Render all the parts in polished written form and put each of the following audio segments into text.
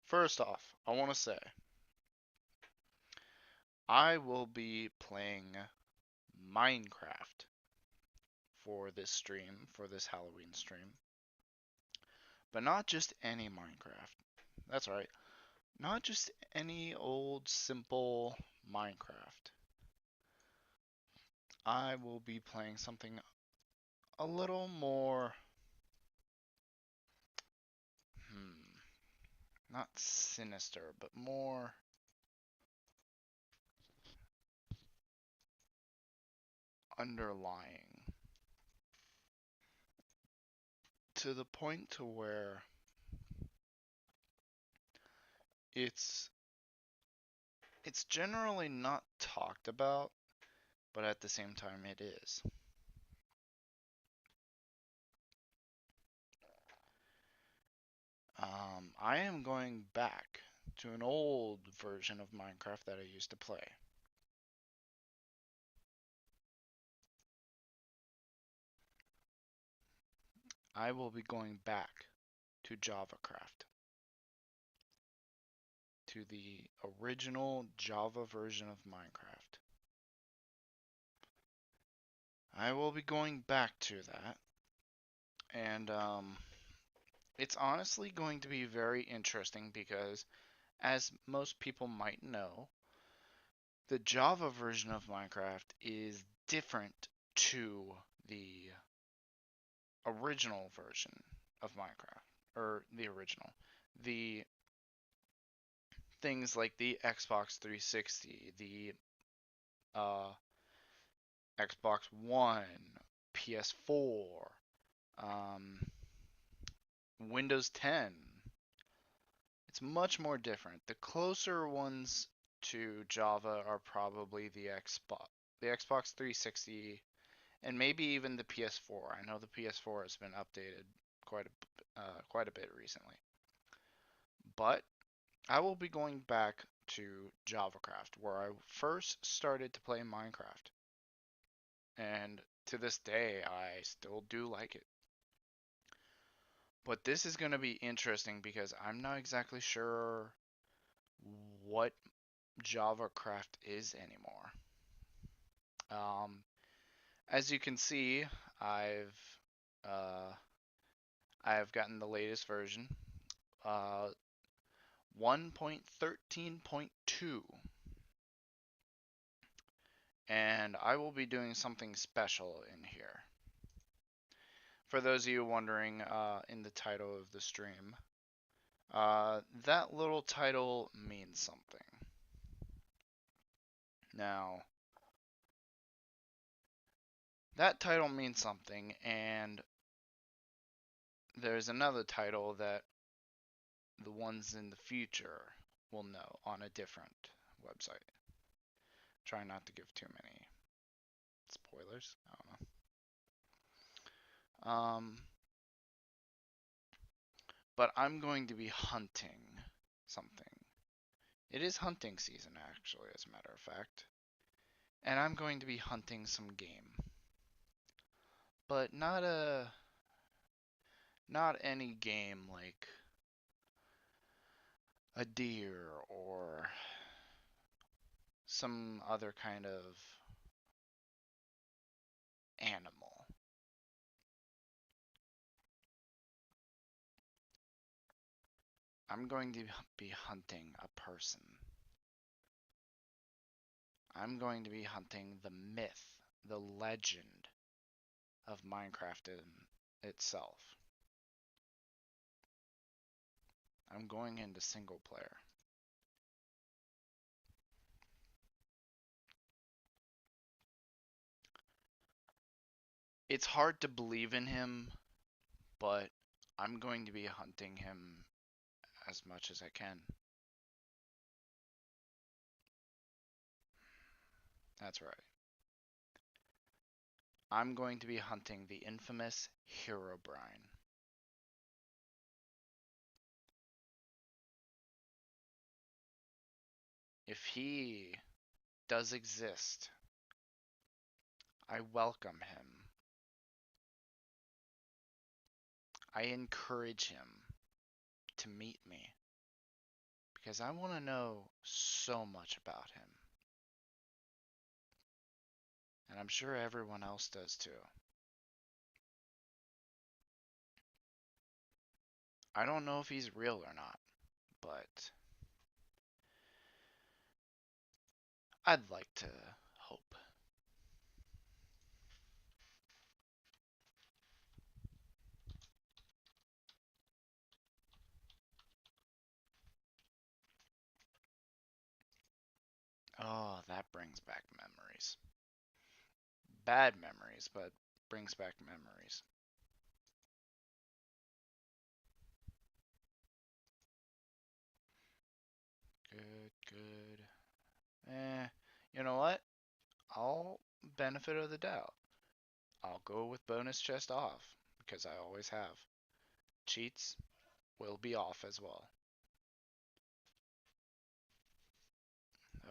First off, I want to say I will be playing Minecraft for this stream, for this Halloween stream. But not just any Minecraft. That's right. Not just any old simple Minecraft. I will be playing something a little more, not sinister, but more underlying. To the point to where it's it's generally not talked about, but at the same time it is. I am going back to an old version of Minecraft that I used to play. I will be going back to JavaCraft, to the original Java version of Minecraft. I will be going back to that, and it's honestly going to be very interesting because, as most people might know, the Java version of Minecraft is different to the original version of Minecraft, or the original. The things like the Xbox 360, the uh, Xbox One, PS4, um, Windows 10. It's much more different. The closer ones to Java are probably the Xbox 360, and maybe even the PS4. I know the PS4 has been updated quite a bit recently. But I will be going back to JavaCraft, where I first started to play Minecraft. And to this day, I still do like it. But this is going to be interesting because I'm not exactly sure what JavaCraft is anymore. Um, as you can see, I've uh, I've gotten the latest version, uh, 1.13.2, and I will be doing something special in here. For those of you wondering, in the title of the stream, that little title means something. Now, that title means something, and there's another title that the ones in the future will know on a different website. Try not to give too many spoilers. I don't know. But I'm going to be hunting something. It is hunting season, actually, as a matter of fact. And I'm going to be hunting some game. But not any game like a deer or some other kind of animal. I'm going to be hunting a person. I'm going to be hunting the myth, the legend of Minecraft in itself. I'm going into single player. It's hard to believe in him, but I'm going to be hunting him as much as I can. That's right. I'm going to be hunting the infamous Herobrine. If he does exist, I welcome him. I encourage him to meet me. because I want to know so much about him. And I'm sure everyone else does too. I don't know if he's real or not, but I'd like to hope. Oh, that brings back memories. Bad memories, but brings back memories. Good, good. You know what? I'll benefit of the doubt. I'll go with bonus chest off, because I always have. Cheats will be off as well.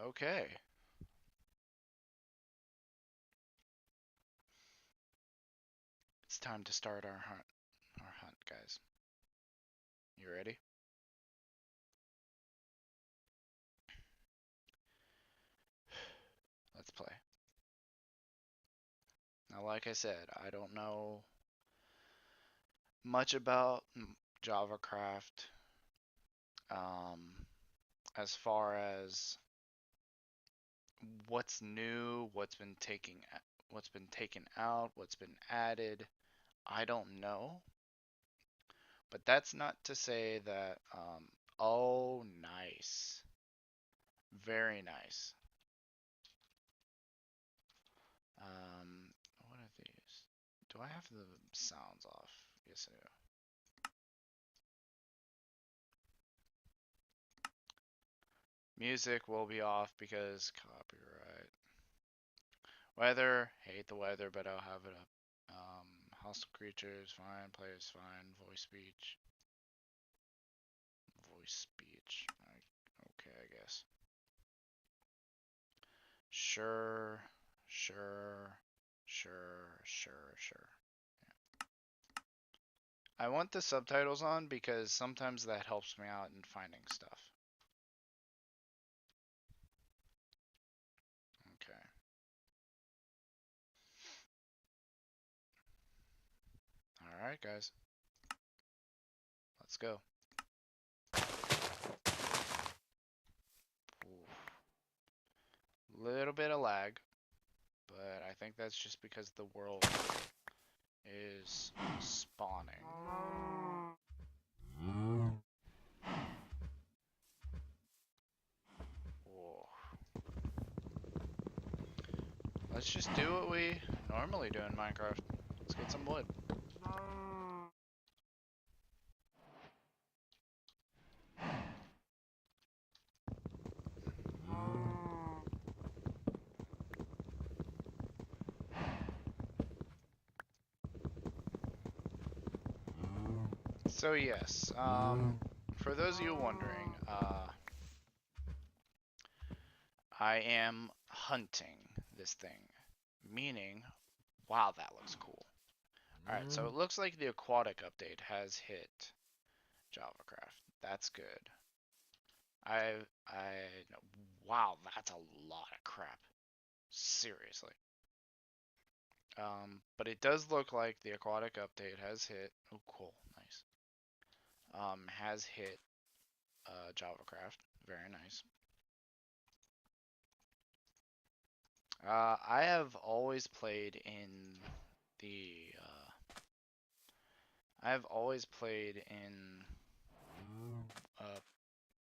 Okay. It's time to start our hunt. Our hunt, guys. You ready? Let's play. Now, like I said, I don't know much about JavaCraft as far as what's new, what's been taken out, what's been added. I don't know. But that's not to say that oh, nice. Very nice. What are these? Do I have the sounds off? Yes, I do. Music will be off because copyright. Weather, hate the weather, but I'll have it up. Hostile creatures, fine. Players, fine. Voice speech. Voice speech. Okay, I guess. Sure, sure, sure, sure, sure. Yeah. I want the subtitles on because sometimes that helps me out in finding stuff. Okay. Alright, guys. Let's go. Little bit of lag, but I think that's just because the world is spawning. Whoa. Let's just do what we normally do in Minecraft. Let's get some wood. So yes, for those of you wondering, I am hunting this thing, meaning, wow, that looks cool. Alright, so it looks like the aquatic update has hit JavaCraft. That's good. Wow, that's a lot of crap. Seriously. But it does look like the aquatic update has hit. Oh, cool, nice. Has hit JavaCraft. Very nice. I have always played in the. I've always played in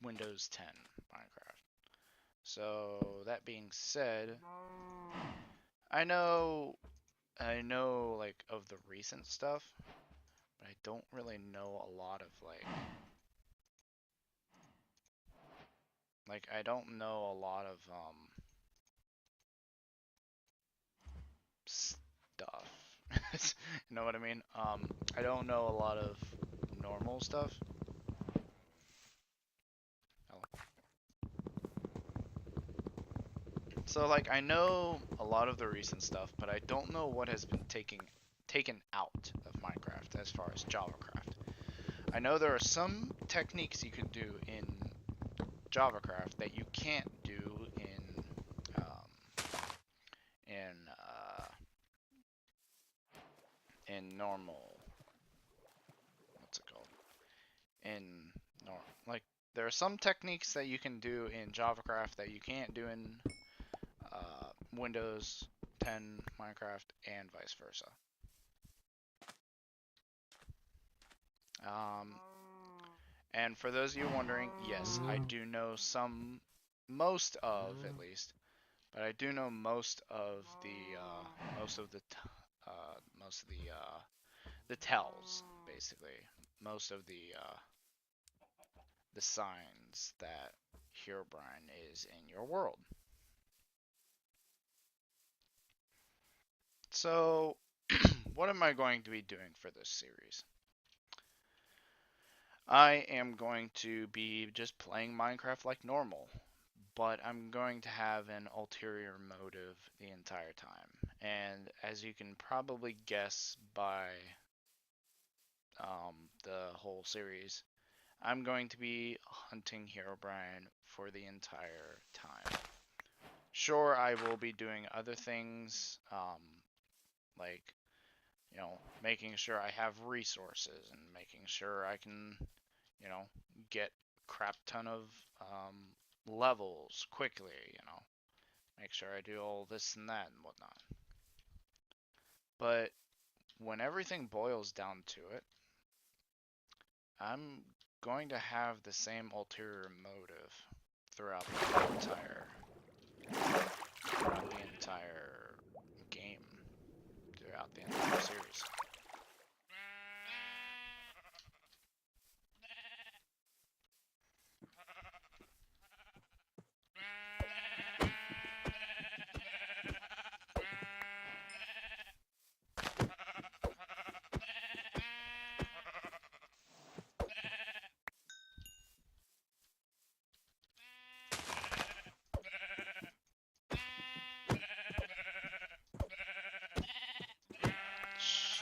Windows 10 Minecraft. So that being said, I know like of the recent stuff, but I don't really know a lot of like I don't know a lot of stuff. You know what I mean? I don't know a lot of normal stuff. So like I know a lot of the recent stuff, but I don't know what has been taken out of Minecraft as far as JavaCraft. I know there are some techniques you can do in JavaCraft that you can't do in in normal, what's it called? In normal, like there are some techniques that you can do in JavaCraft that you can't do in Windows 10 Minecraft and vice versa. And for those of you wondering, yes, I do know most of at least, but I do know most of the tells, basically, most of the signs that Herobrine is in your world. So, what am I going to be doing for this series? I am going to be just playing Minecraft like normal, but I'm going to have an ulterior motive the entire time. And as you can probably guess by the whole series, I'm going to be hunting Herobrine for the entire time. Sure, I will be doing other things, like, making sure I have resources and making sure I can, get crap ton of levels quickly, make sure I do all this and that and whatnot. But when everything boils down to it, I'm going to have the same ulterior motive throughout the entire game, throughout the entire series.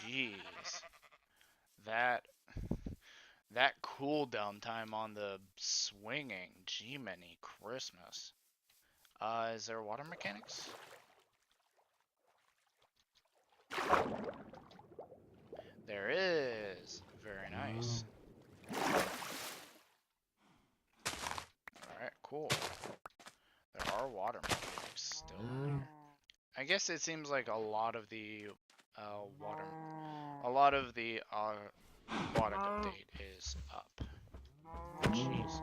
Jeez. That cooldown time on the swinging, G-many Christmas. Is there water mechanics? There is. Very nice. Alright, cool. There are water mechanics still in here. I guess it seems like a lot of the aquatic update is up. Jeez.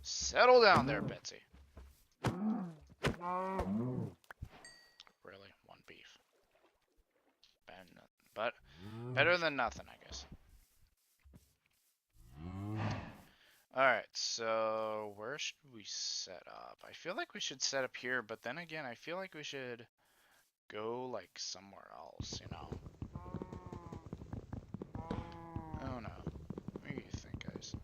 Settle down there, Betsy. Really? One beef. But better than nothing, I guess. Alright, so where should we set up? I feel like we should set up here, but then again, I feel like we should go like somewhere else, I don't know. What do you think, guys?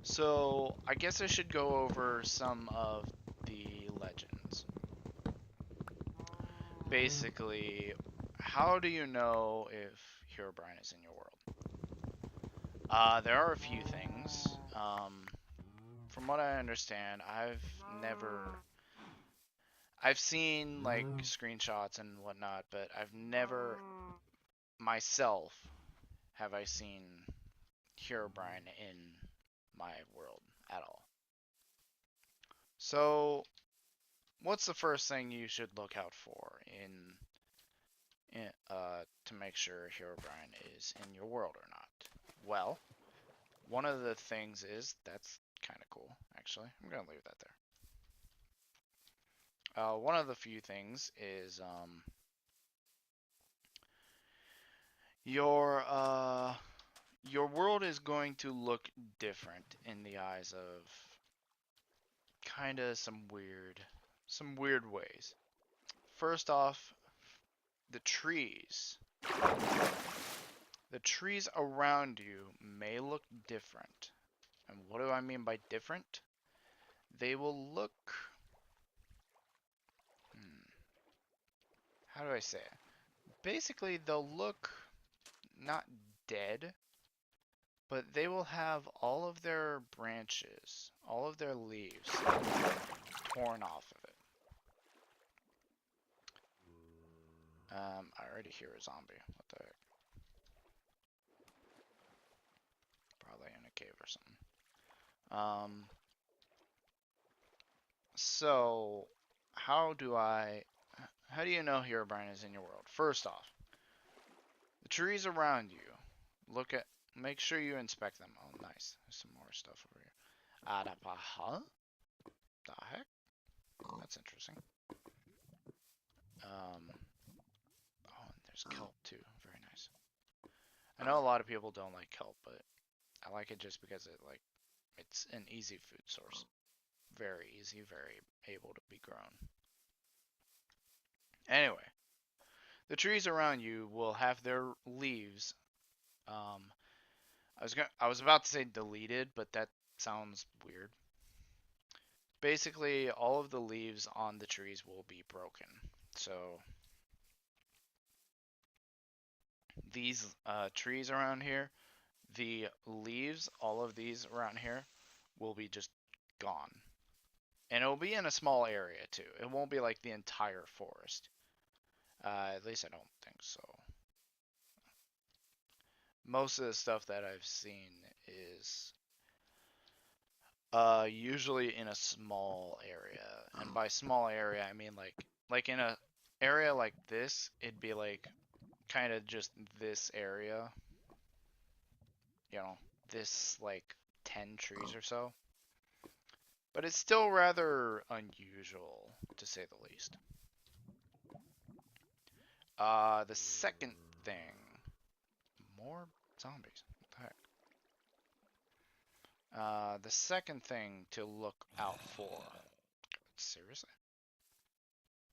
So, I guess I should go over some of the legends. Basically, how do you know if Herobrine is in your world? There are a few things. From what I understand, I've seen like screenshots and whatnot, but I've never myself have I seen Herobrine in my world at all. So, what's the first thing you should look out for to make sure Herobrine is in your world or not? Well, one of the things is that's kind of cool, actually. I'm gonna leave that there. One of the few things is your world is going to look different in the eyes of kind of some weird ways. First off, the trees. The trees around you may look different. And what do I mean by different? They will look... How do I say it? Basically, they'll look not dead, but they will have all of their branches, all of their leaves torn off of it. I already hear a zombie. What the heck? Probably in a cave or something. So, how do you know Herobrine is in your world? First off, the trees around you, make sure you inspect them. Oh, nice. There's some more stuff over here. Huh? The heck? That's interesting. Oh, and there's kelp too. Very nice. I know a lot of people don't like kelp, but I like it just because it's an easy food source. Very easy, very able to be grown. Anyway, the trees around you will have their leaves. I was about to say deleted, but that sounds weird. Basically, all of the leaves on the trees will be broken. So these trees around here, the leaves, all of these around here, will be just gone. And it'll be in a small area too. It won't be like the entire forest. At least I don't think so. Most of the stuff that I've seen is usually in a small area. And by small area, I mean like in a area like this, it'd be like kind of just this area. You know, this like 10 trees or so. But it's still rather unusual, to say the least. The second thing. More zombies. What the heck? The second thing to look out for. Seriously?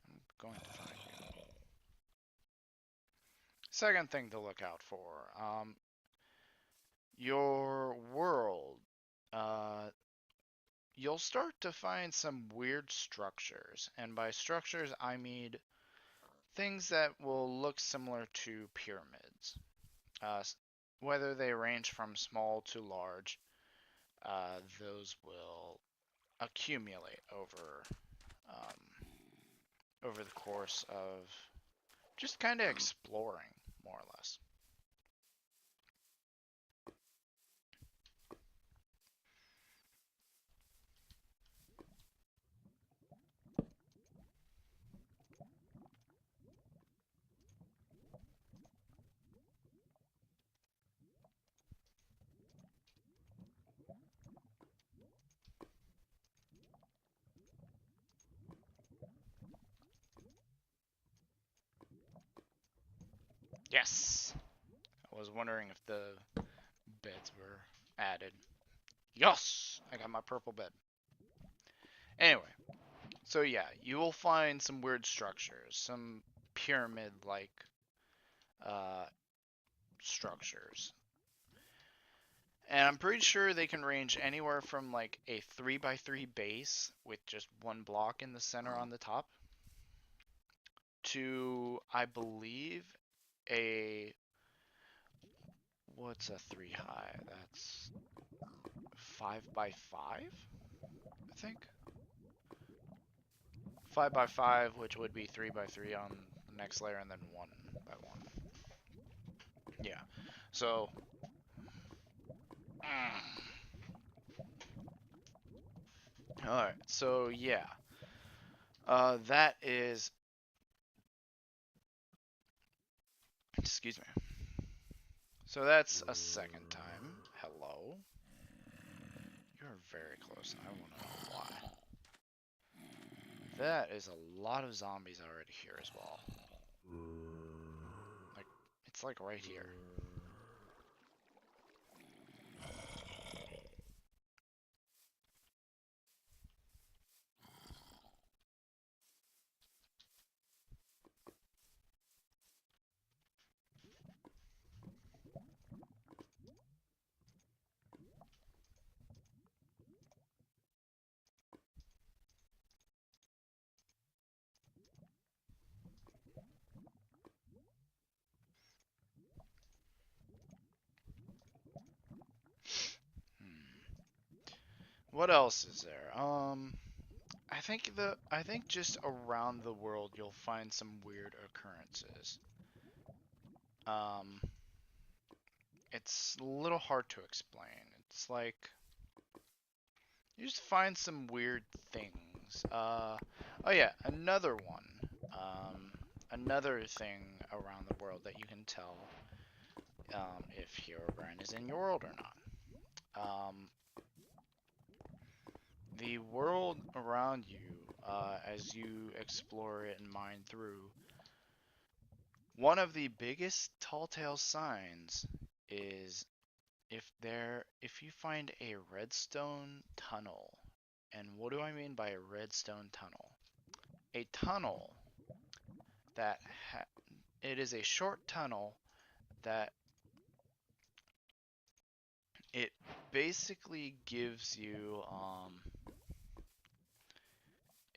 I'm going to find you. Second thing to look out for. Your world. You'll start to find some weird structures. And by structures, I mean things that will look similar to pyramids. Whether they range from small to large, those will accumulate over the course of just kind of exploring, more or less. Yes! I was wondering if the beds were added. Yes! I got my purple bed. Anyway, so yeah, you will find some weird structures, some pyramid-like structures. And I'm pretty sure they can range anywhere from like a 3x3 base with just one block in the center on the top to, I believe, what's a 3 high? That's 5x5, I think. 5x5, which would be 3x3 on the next layer, and then 1x1. Yeah. So. Alright, so yeah. That is. Excuse me. So that's a second time. Hello. You're very close, and I want to know why. That is a lot of zombies already here as well. Like, it's like right here. what else is there? I think just around the world you'll find some weird occurrences. Um, it's a little hard to explain. It's like you just find some weird things. Oh yeah, another one. Another thing around the world that you can tell if Herobrine is in your world or not. The world around you, as you explore it and mine through, one of the biggest tall tale signs is if you find a redstone tunnel. And what do I mean by a redstone tunnel? A tunnel that it is a short tunnel that it basically gives you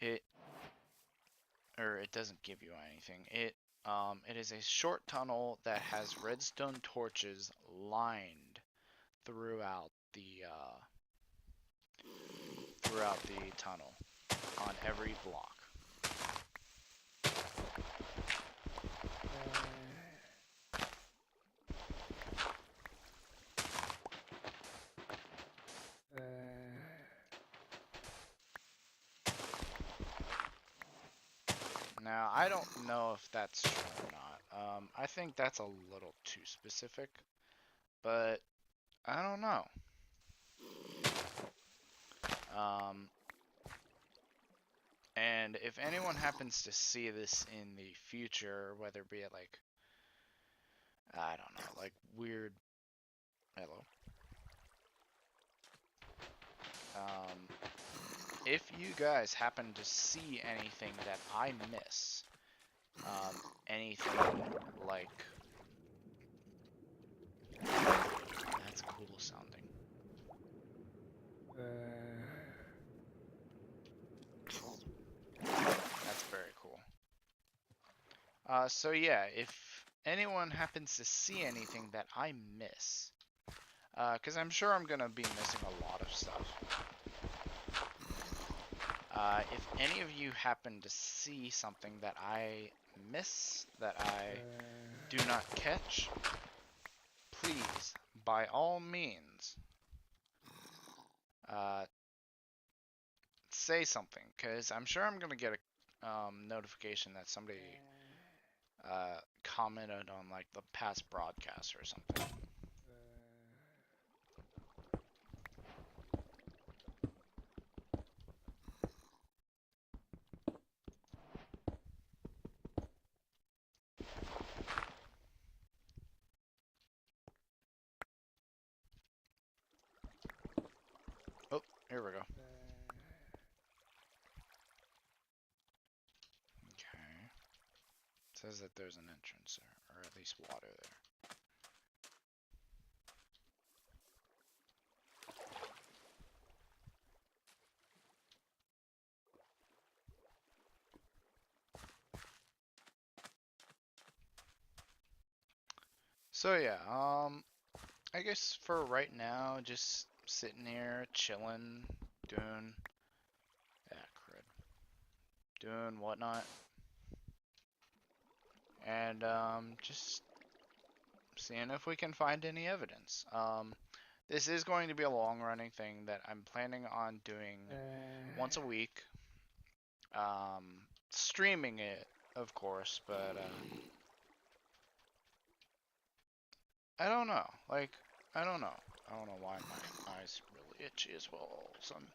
it or it doesn't give you anything. It is a short tunnel that has redstone torches lined throughout the tunnel on every block. Now, I don't know if that's true or not. I think that's a little too specific, but I don't know. And if anyone happens to see this in the future, whether it be like, I don't know, like weird, hello. If you guys happen to see anything that I miss, anything like, that's cool sounding. That's very cool. So yeah, if anyone happens to see anything that I miss, because I'm sure I'm gonna be missing a lot of stuff. If any of you happen to see something that I miss, that I do not catch, please, by all means, say something, because I'm sure I'm gonna get a notification that somebody commented on like the past broadcast or something. Oh, here we go. Okay. It says that there's an entrance there, or at least water there. So yeah, I guess for right now, just sitting here, chilling, doing, yeah, crud, doing whatnot, and just seeing if we can find any evidence. This is going to be a long-running thing that I'm planning on doing once a week. Streaming it, of course, but I don't know. Like, I don't know. I don't know why my eyes really itchy as well all of a sudden.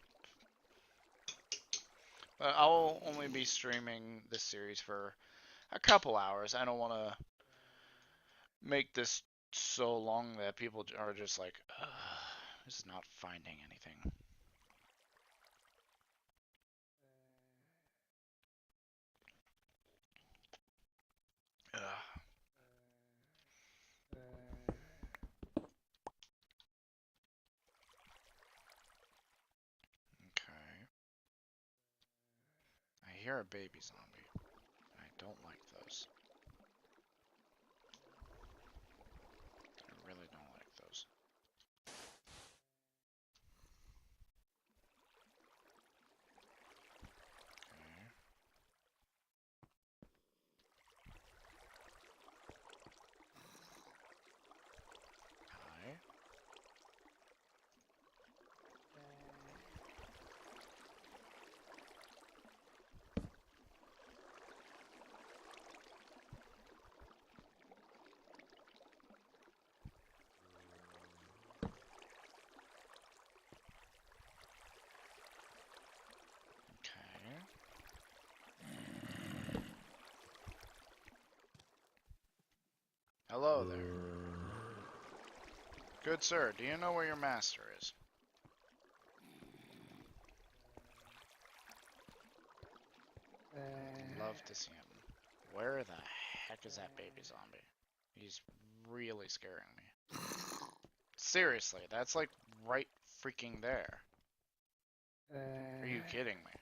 But I'll only be streaming this series for a couple hours. I don't want to make this so long that people are just like, this is not finding anything. Ugh. Okay. I hear a baby zombie. I don't like those. I really don't like those. Hello there. Good sir, do you know where your master is? I'd love to see him. Where the heck is that baby zombie? He's really scaring me. Seriously, that's like right freaking there. Are you kidding me?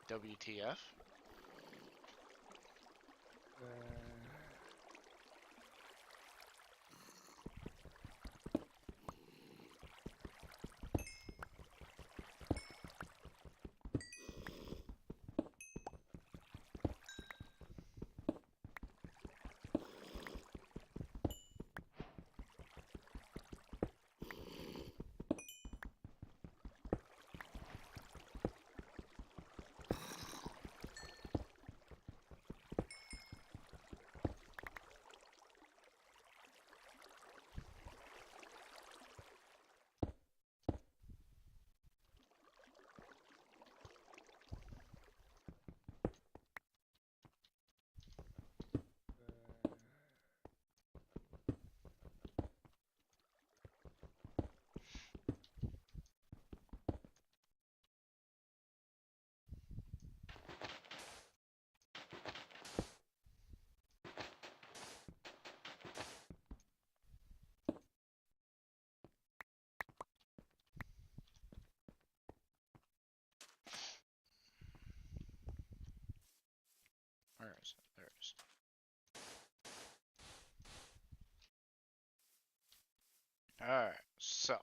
WTF? Where is it? There it is. Alright, so.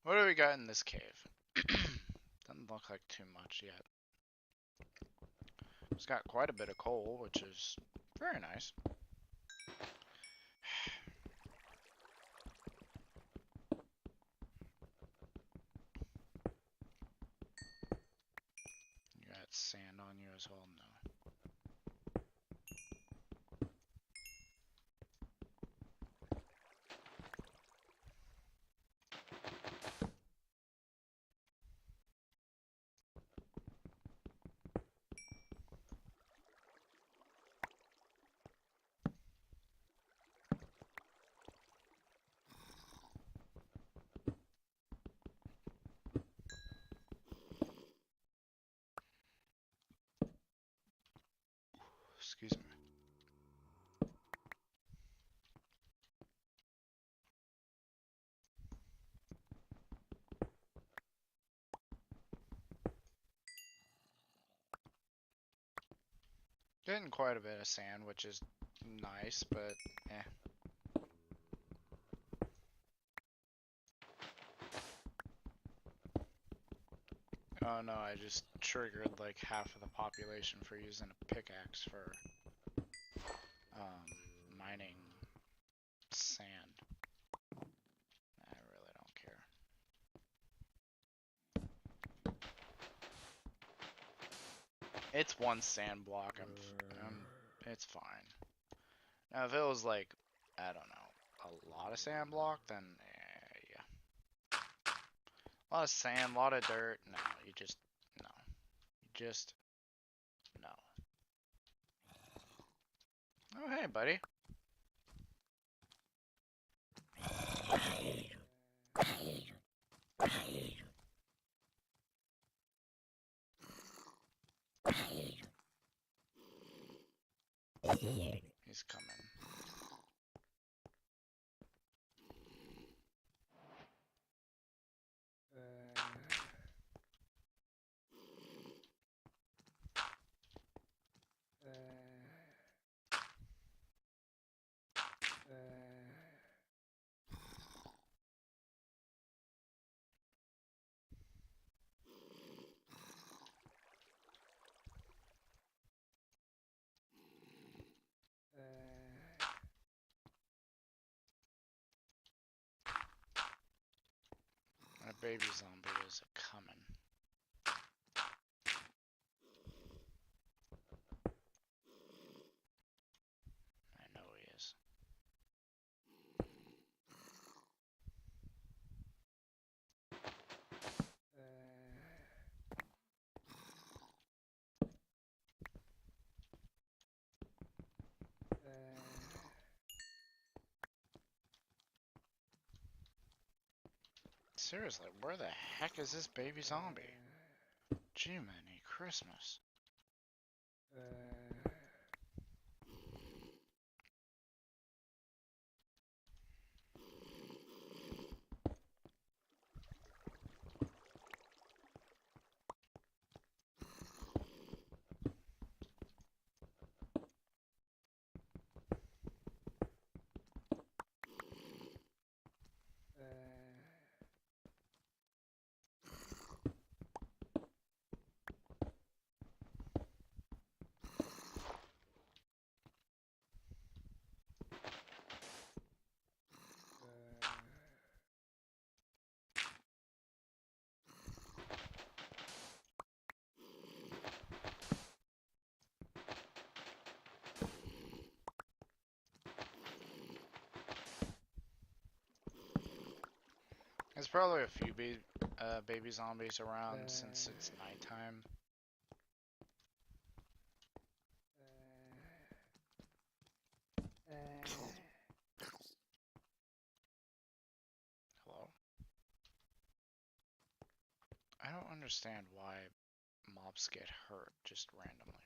What do we got in this cave? Doesn't look like too much yet. It's got quite a bit of coal, which is very nice. You got sand on you as well? No. Excuse me. Getting quite a bit of sand, which is nice, but eh. Oh no, I just triggered like half of the population for using a pickaxe for mining sand. I really don't care. It's one sand block. It's fine. Now if it was like, I don't know, a lot of sand block, then yeah. A lot of sand, a lot of dirt. No, you just no. You just no. Oh hey, buddy. He's coming. A baby zombie is coming. Seriously, where the heck is this baby zombie? Jiminy Christmas. There's probably a few baby zombies around since it's nighttime. Hello? I don't understand why mobs get hurt just randomly.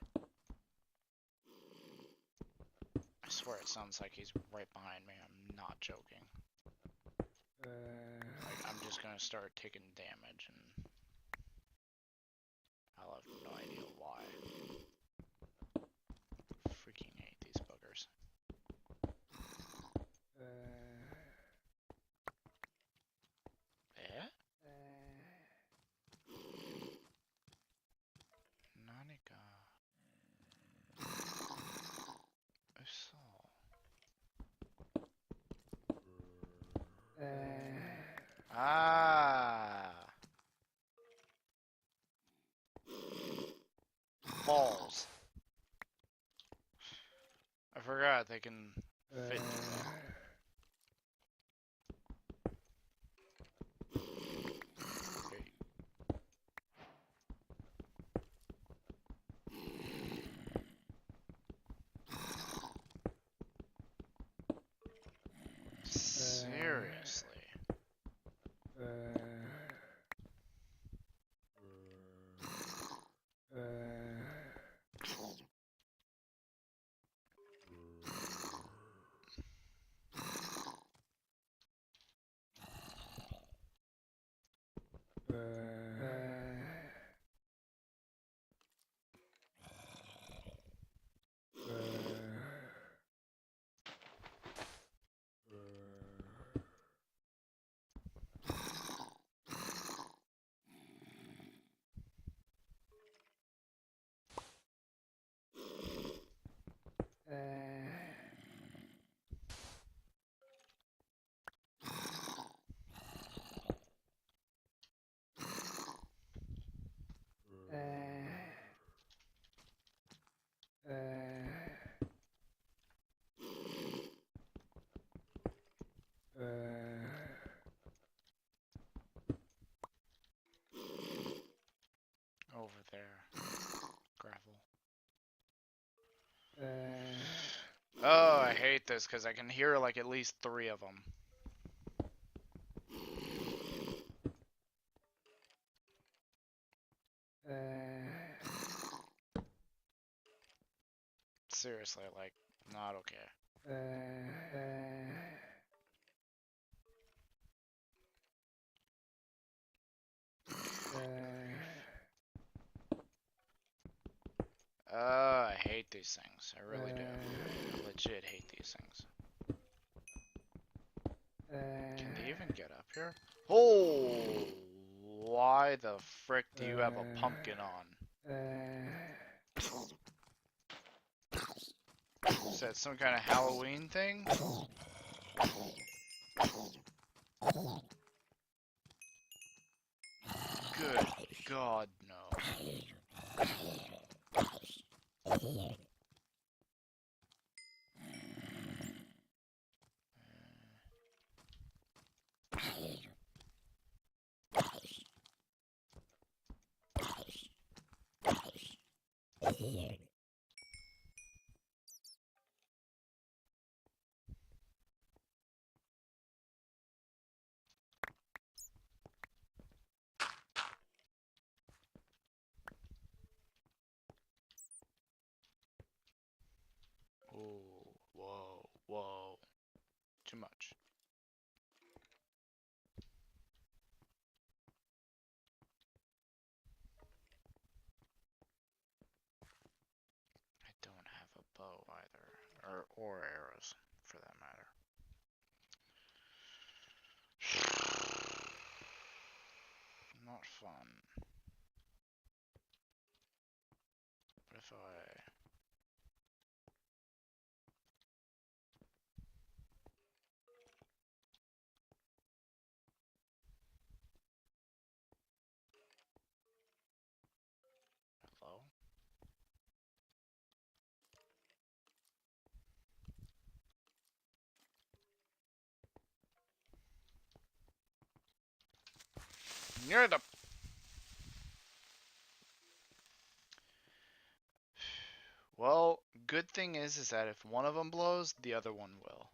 I swear it sounds like he's right behind me. I'm not joking. Like, I'm just gonna start taking damage and I'll have no idea why. Freaking hate these buggers. Eh? Nanika. Eso. Ah. Balls. I forgot they can fit through that. Seriously. Over there. Gravel. Oh, I hate this because I can hear like at least 3 of them. Seriously, like, not okay. I hate these things. I really do. I legit hate these things. Can they even get up here? Oh! Why the frick do you have a pumpkin on? Is that some kind of Halloween thing? Good God, no. Or arrows, for that matter. Not fun. What if I... Hello? You're the... Well, good thing is that if one of them blows, the other one will.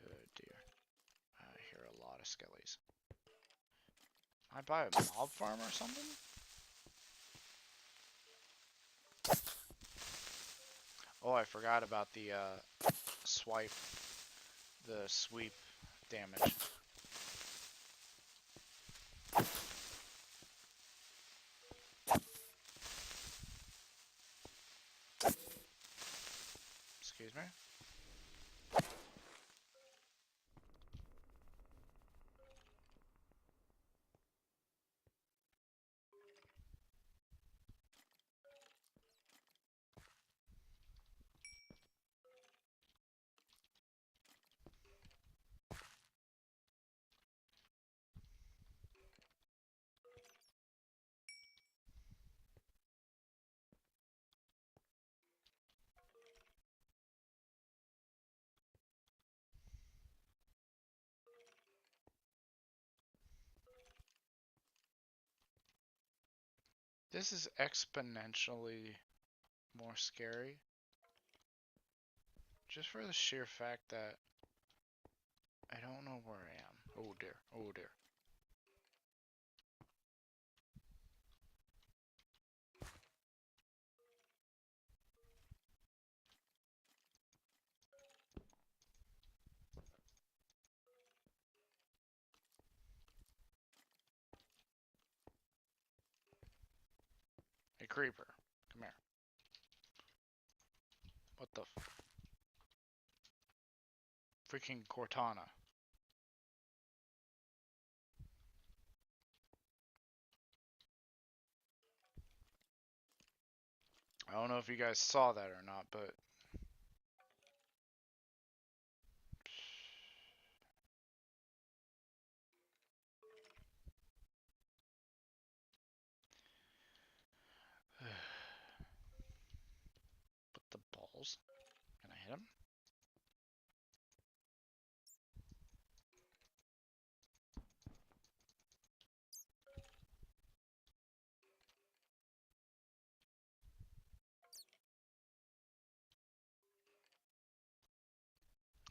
Oh dear. I hear a lot of skellies. I buy a mob farm or something? Oh, I forgot about the sweep damage. Excuse me? This is exponentially more scary. Just for the sheer fact that I don't know where I am. Oh dear, oh dear. Hey creeper, come here. What the freaking Cortana? I don't know if you guys saw that or not, but but the balls. Can I hit him?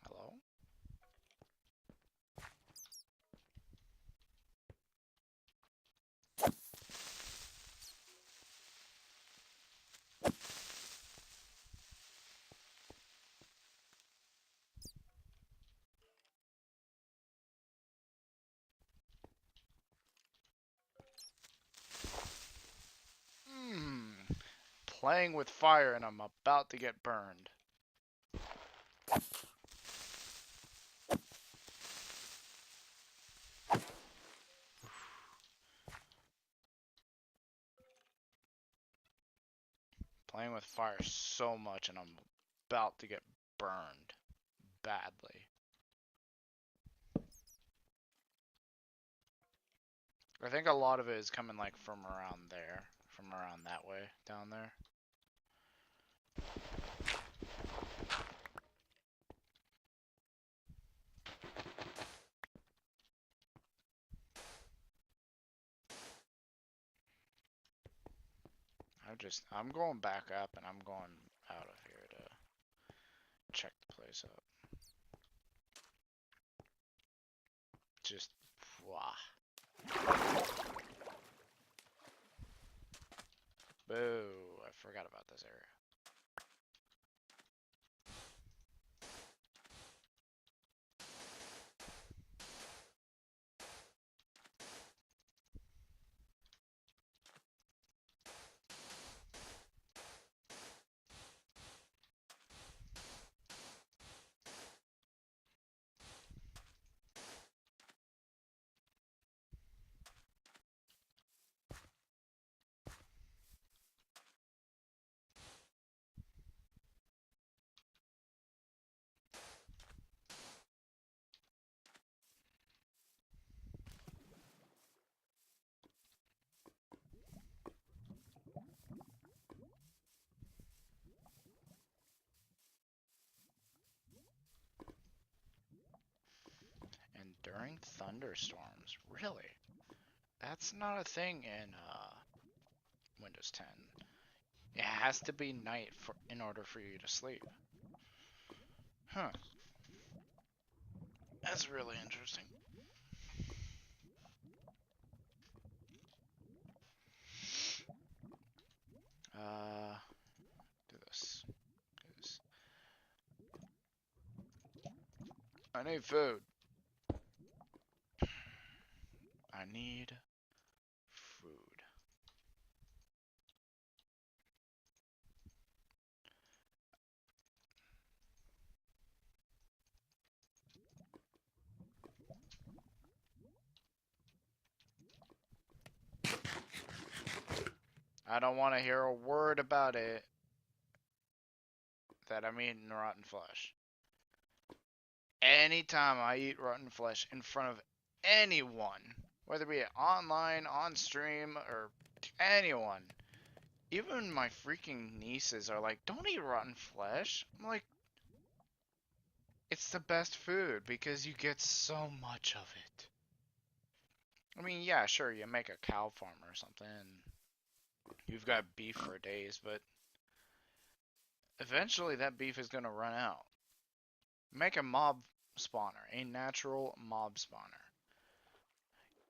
Hello? Playing with fire and I'm about to get burned. Playing with fire so much and I'm about to get burned badly. I think a lot of it is coming like from around there, from around that way, down there. I'm going back up and I'm going out of here to check the place out. Just, wow. Boo, I forgot about this area. thunderstorms. Really? That's not a thing in Windows 10. It has to be night in order for you to sleep. Huh. That's really interesting. Do this. I need food. I need food. I don't want to hear a word about it that I'm eating rotten flesh. Anytime I eat rotten flesh in front of anyone, whether it be online, on stream, or anyone, even my freaking nieces are like, don't eat rotten flesh. I'm like, it's the best food because you get so much of it. I mean, yeah, sure, you make a cow farm or something, and you've got beef for days, but eventually that beef is going to run out. Make a mob spawner, a natural mob spawner.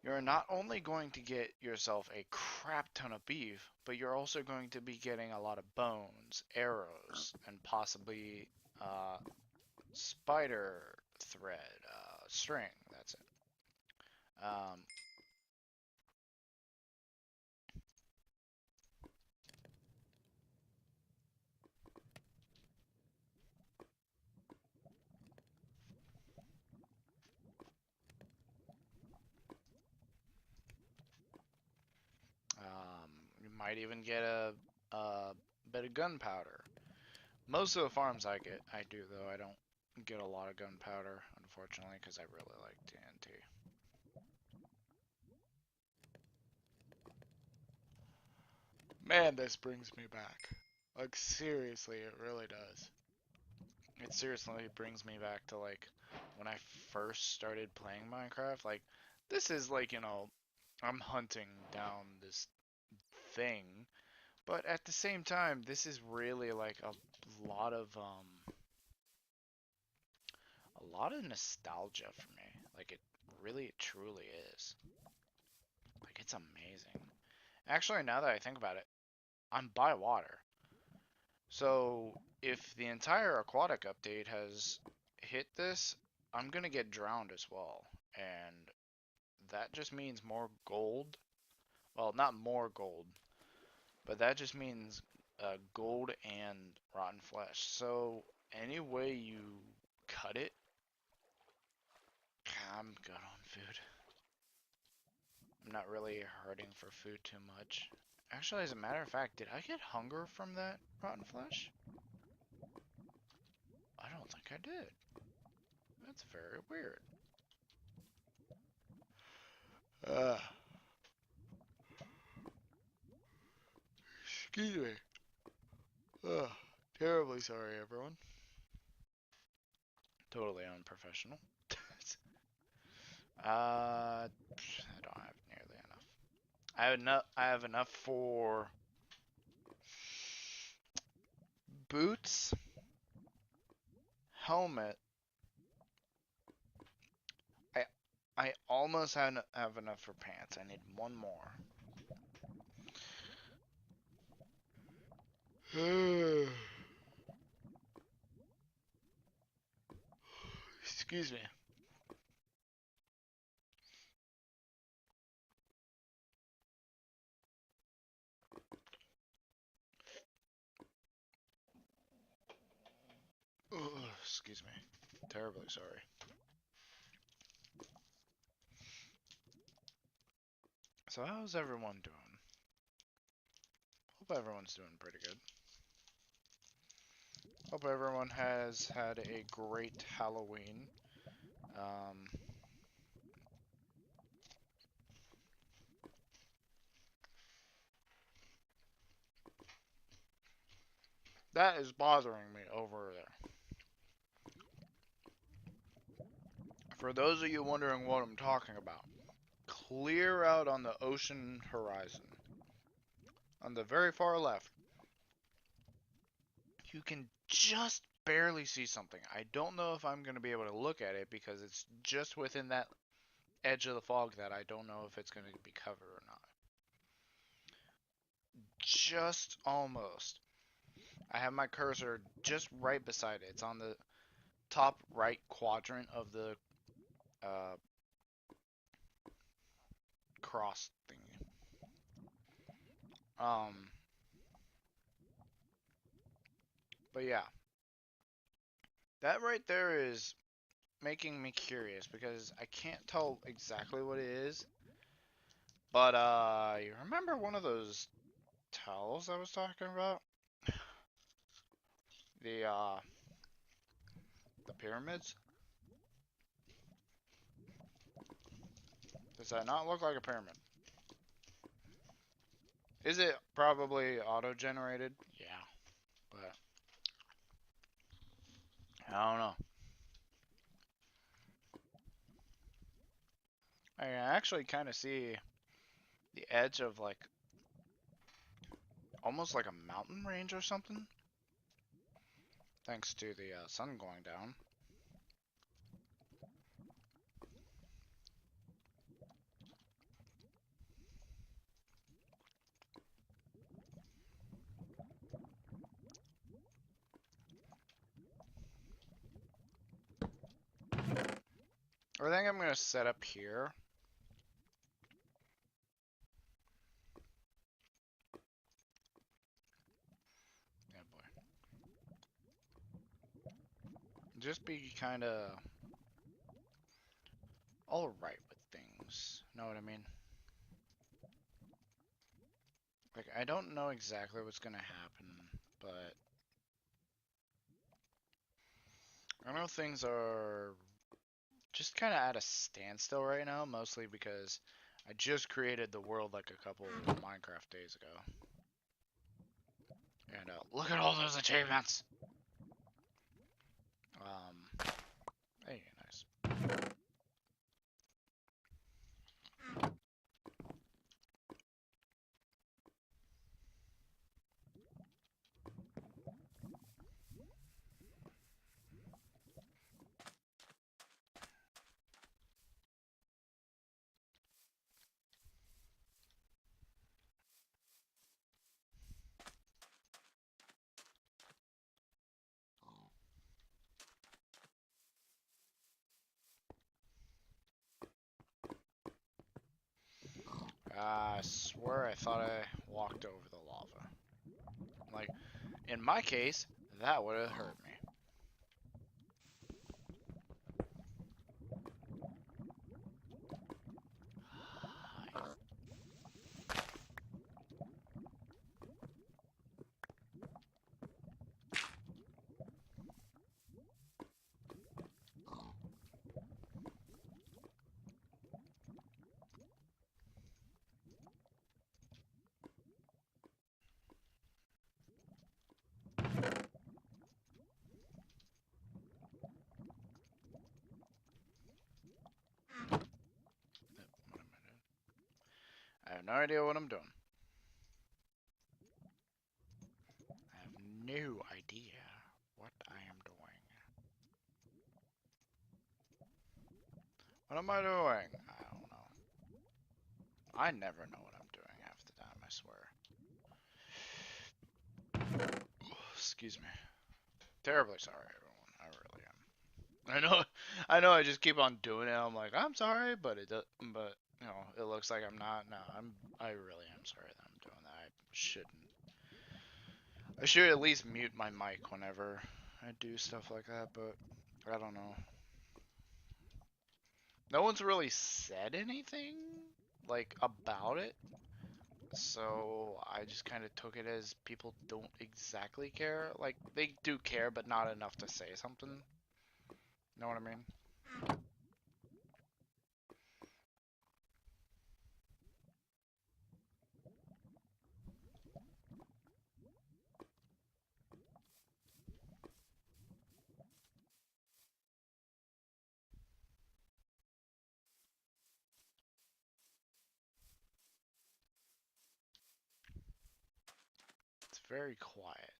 You're not only going to get yourself a crap ton of beef, but you're also going to be getting a lot of bones, arrows, and possibly spider thread, string. That's it. Um, you might even get a bit of gunpowder. Most of the farms I do though. I don't get a lot of gunpowder, unfortunately, because I really like TNT. Man, this brings me back. Like, seriously, it really does. It seriously brings me back to, like, when I first started playing Minecraft. Like, this is, like, I'm hunting down this thing, but at the same time, this is really, like, a lot of nostalgia for me. Like, it really, truly is. Like, it's amazing. Actually, now that I think about it, I'm by water. So, if the entire aquatic update has hit this, I'm gonna get drowned as well. And that just means more gold. Well, not more gold, but that just means gold and rotten flesh. So, any way you cut it, I'm good on food. I'm not really hurting for food too much. Actually, as a matter of fact, did I get hunger from that rotten flesh? I don't think I did. That's very weird. Excuse me. Terribly sorry, everyone. Totally unprofessional. I don't have nearly enough. I have enough for boots, helmet. I I almost have enough for pants. I need one more. Excuse me. Excuse me. Terribly sorry. So how's everyone doing? Hope everyone's doing pretty good. Hope everyone has had a great Halloween. That is bothering me over there. For those of you wondering what I'm talking about, clear out on the ocean horizon. On the very far left, you can just barely see something. I don't know if I'm going to be able to look at it because it's just within that edge of the fog that I don't know if it's going to be covered or not. Just almost. I have my cursor just right beside it. It's on the top right quadrant of the cross thingy. But yeah. That right there is making me curious because I can't tell exactly what it is. But you remember one of those towels I was talking about? The pyramids? Does that not look like a pyramid? Is it probably auto-generated? Yeah, but I don't know. I can actually kind of see the edge of like almost like a mountain range or something, thanks to the sun going down. I think I'm gonna set up here. Yeah, boy. Just be kind of all right with things. Know what I mean? Like, I don't know exactly what's gonna happen, but I know things are just kind of at a standstill right now, mostly because I just created the world like a couple Minecraft days ago. And look at all those achievements! Hey, nice. I swear I thought I walked over the lava. Like, in my case, that would have hurt me. What am I doing? I have no idea what I'm doing. I have no idea what I am doing. What am I doing? I don't know. I never know what I'm doing half the time, I swear. Excuse me. Terribly sorry, everyone. I really am. I know. I just keep on doing it. I'm like, I'm sorry, but it does. But you know, it looks like I'm not. No, I really am sorry that I'm doing that. I shouldn't. I should at least mute my mic whenever I do stuff like that. But I don't know. No one's really said anything like about it. So I just kind of took it as people don't exactly care. Like they do care, but not enough to say something. Know what I mean? very quiet.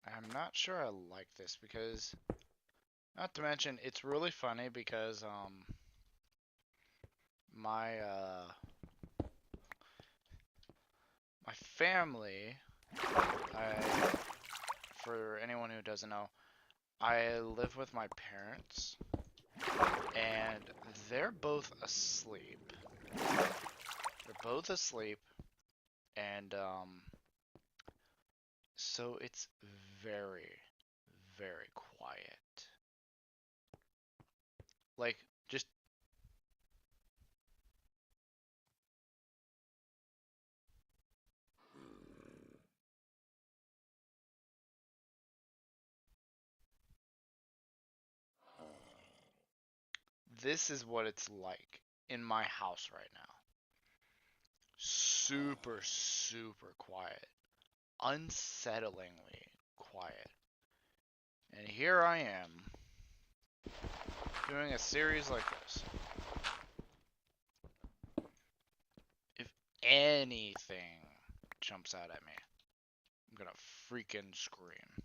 I'm not sure I like this because, not to mention, it's really funny because my my family, for anyone who doesn't know, I live with my parents, and they're both asleep. They're both asleep, and so it's very, very quiet. Like, just this is what it's like in my house right now. Super, super quiet. Unsettlingly quiet. And here I am doing a series like this. If anything jumps out at me, I'm gonna freaking scream.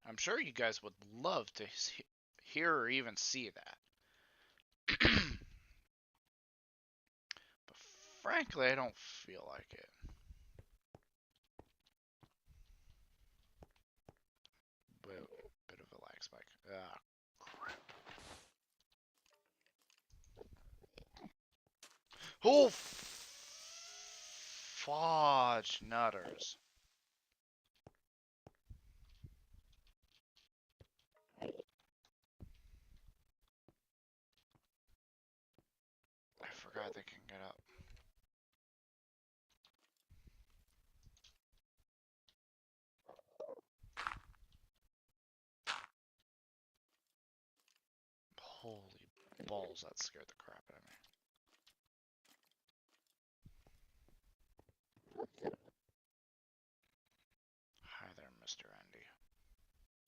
I'm sure you guys would love to hear or even see that. But frankly, I don't feel like it. Bit of a lag spike. Ah, oh, fudge nutters. I forgot they can get up. Holy balls, that scared the crap out of me. Hi there, Mr. Andy.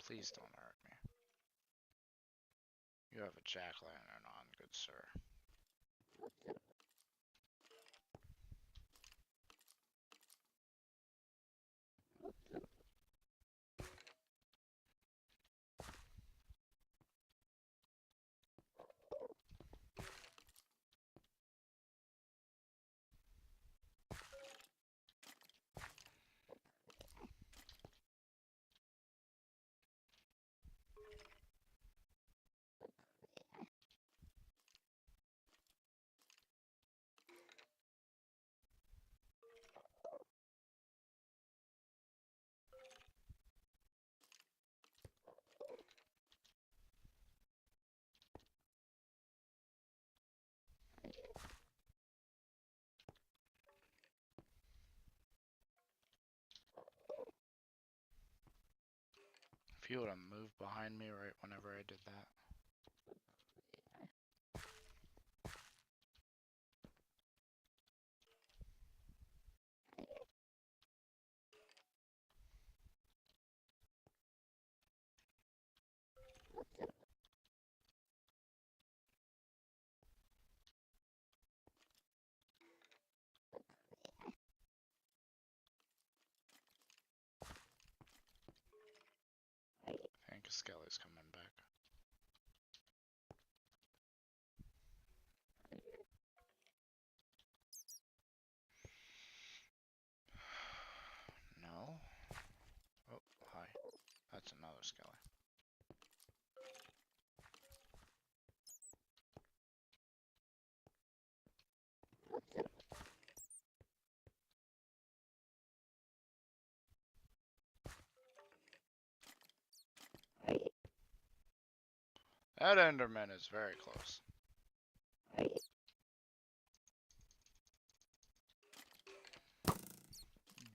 Please don't hurt me. You have a jack-o'-lantern on, good sir. If you would have moved behind me right whenever I did that. I think Skelly's coming back. No? Oh, hi. That's another Skelly. That Enderman is very close.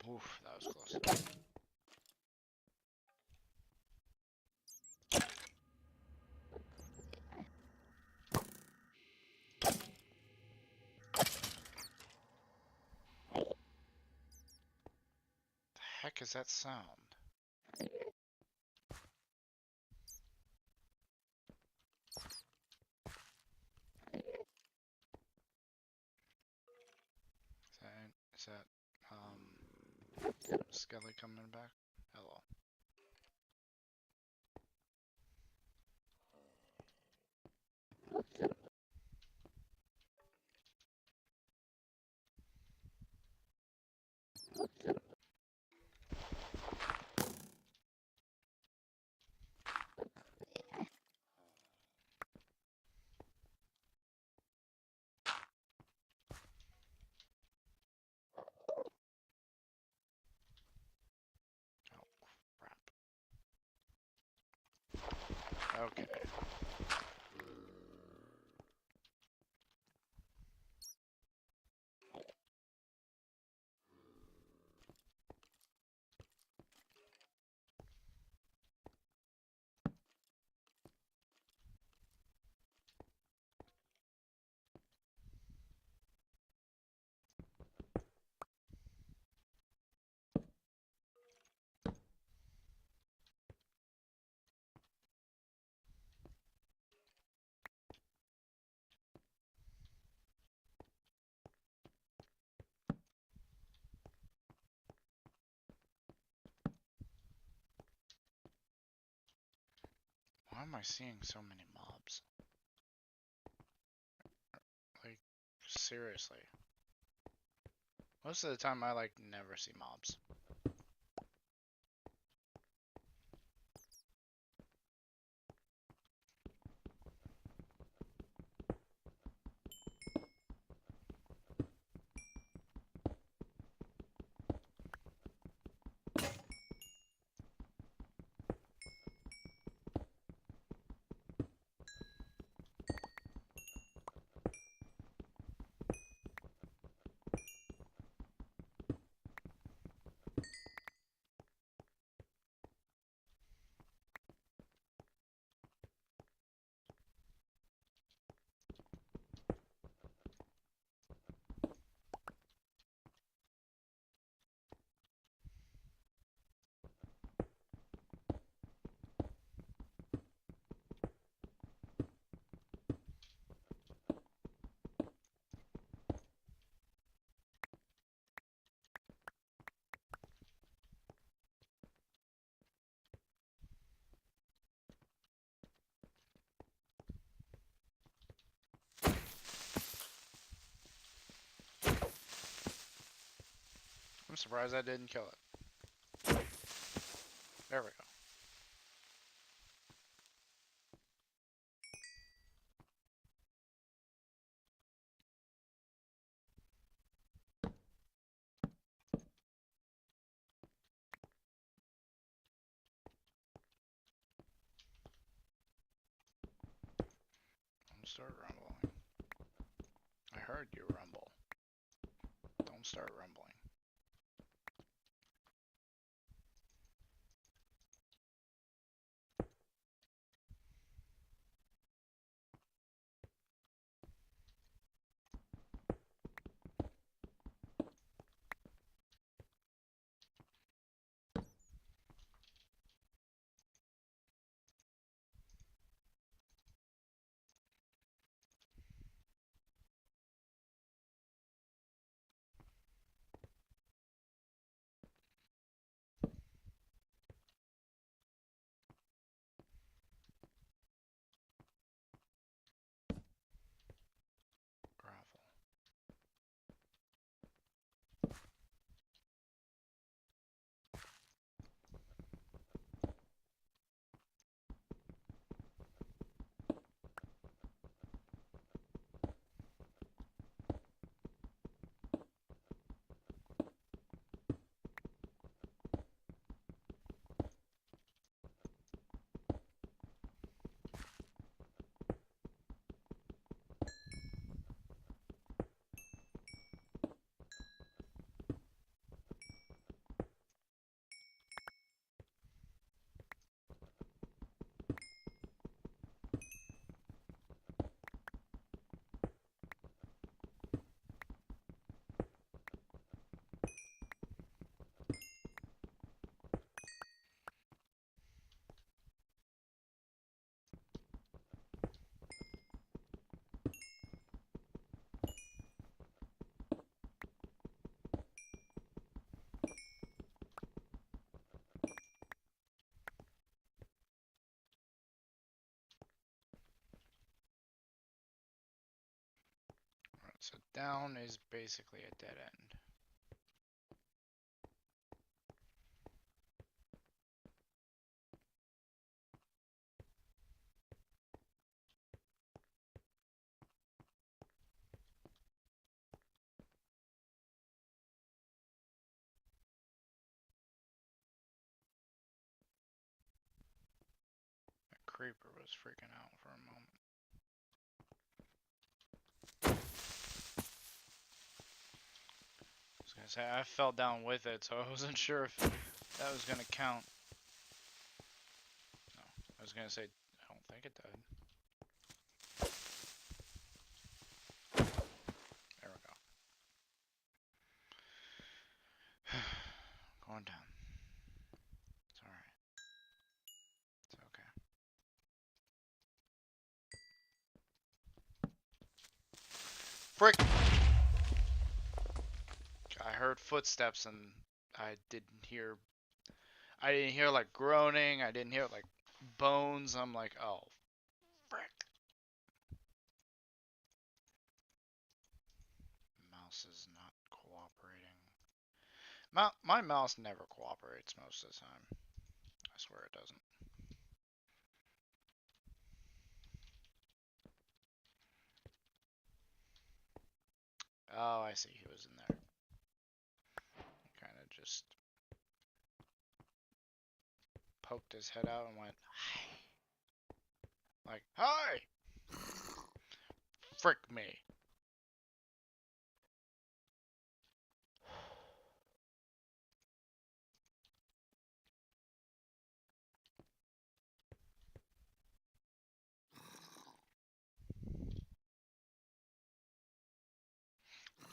Oof, that was close. The heck is that sound? Is that Skelly coming back. Hello. Oh, crap. Okay. Why am I seeing so many mobs? Like, seriously. Most of the time I like never see mobs. I'm surprised I didn't kill it. There we go. Don't start rumbling. I heard you rumble. Don't start rumbling. So down is basically a dead end. That creeper was freaking out for a moment. I was gonna say, I fell down with it, so I wasn't sure if that was gonna count. No, I was gonna say, I don't think it did. There we go. Going down. It's alright. It's okay. Frick! I heard footsteps and I didn't hear like groaning, I didn't hear like bones. I'm like, oh, frick. Mouse is not cooperating. My mouse never cooperates most of the time. I swear it doesn't. Oh, I see, he was in there. Kind of just poked his head out and went, hi. Like, hi! Frick me.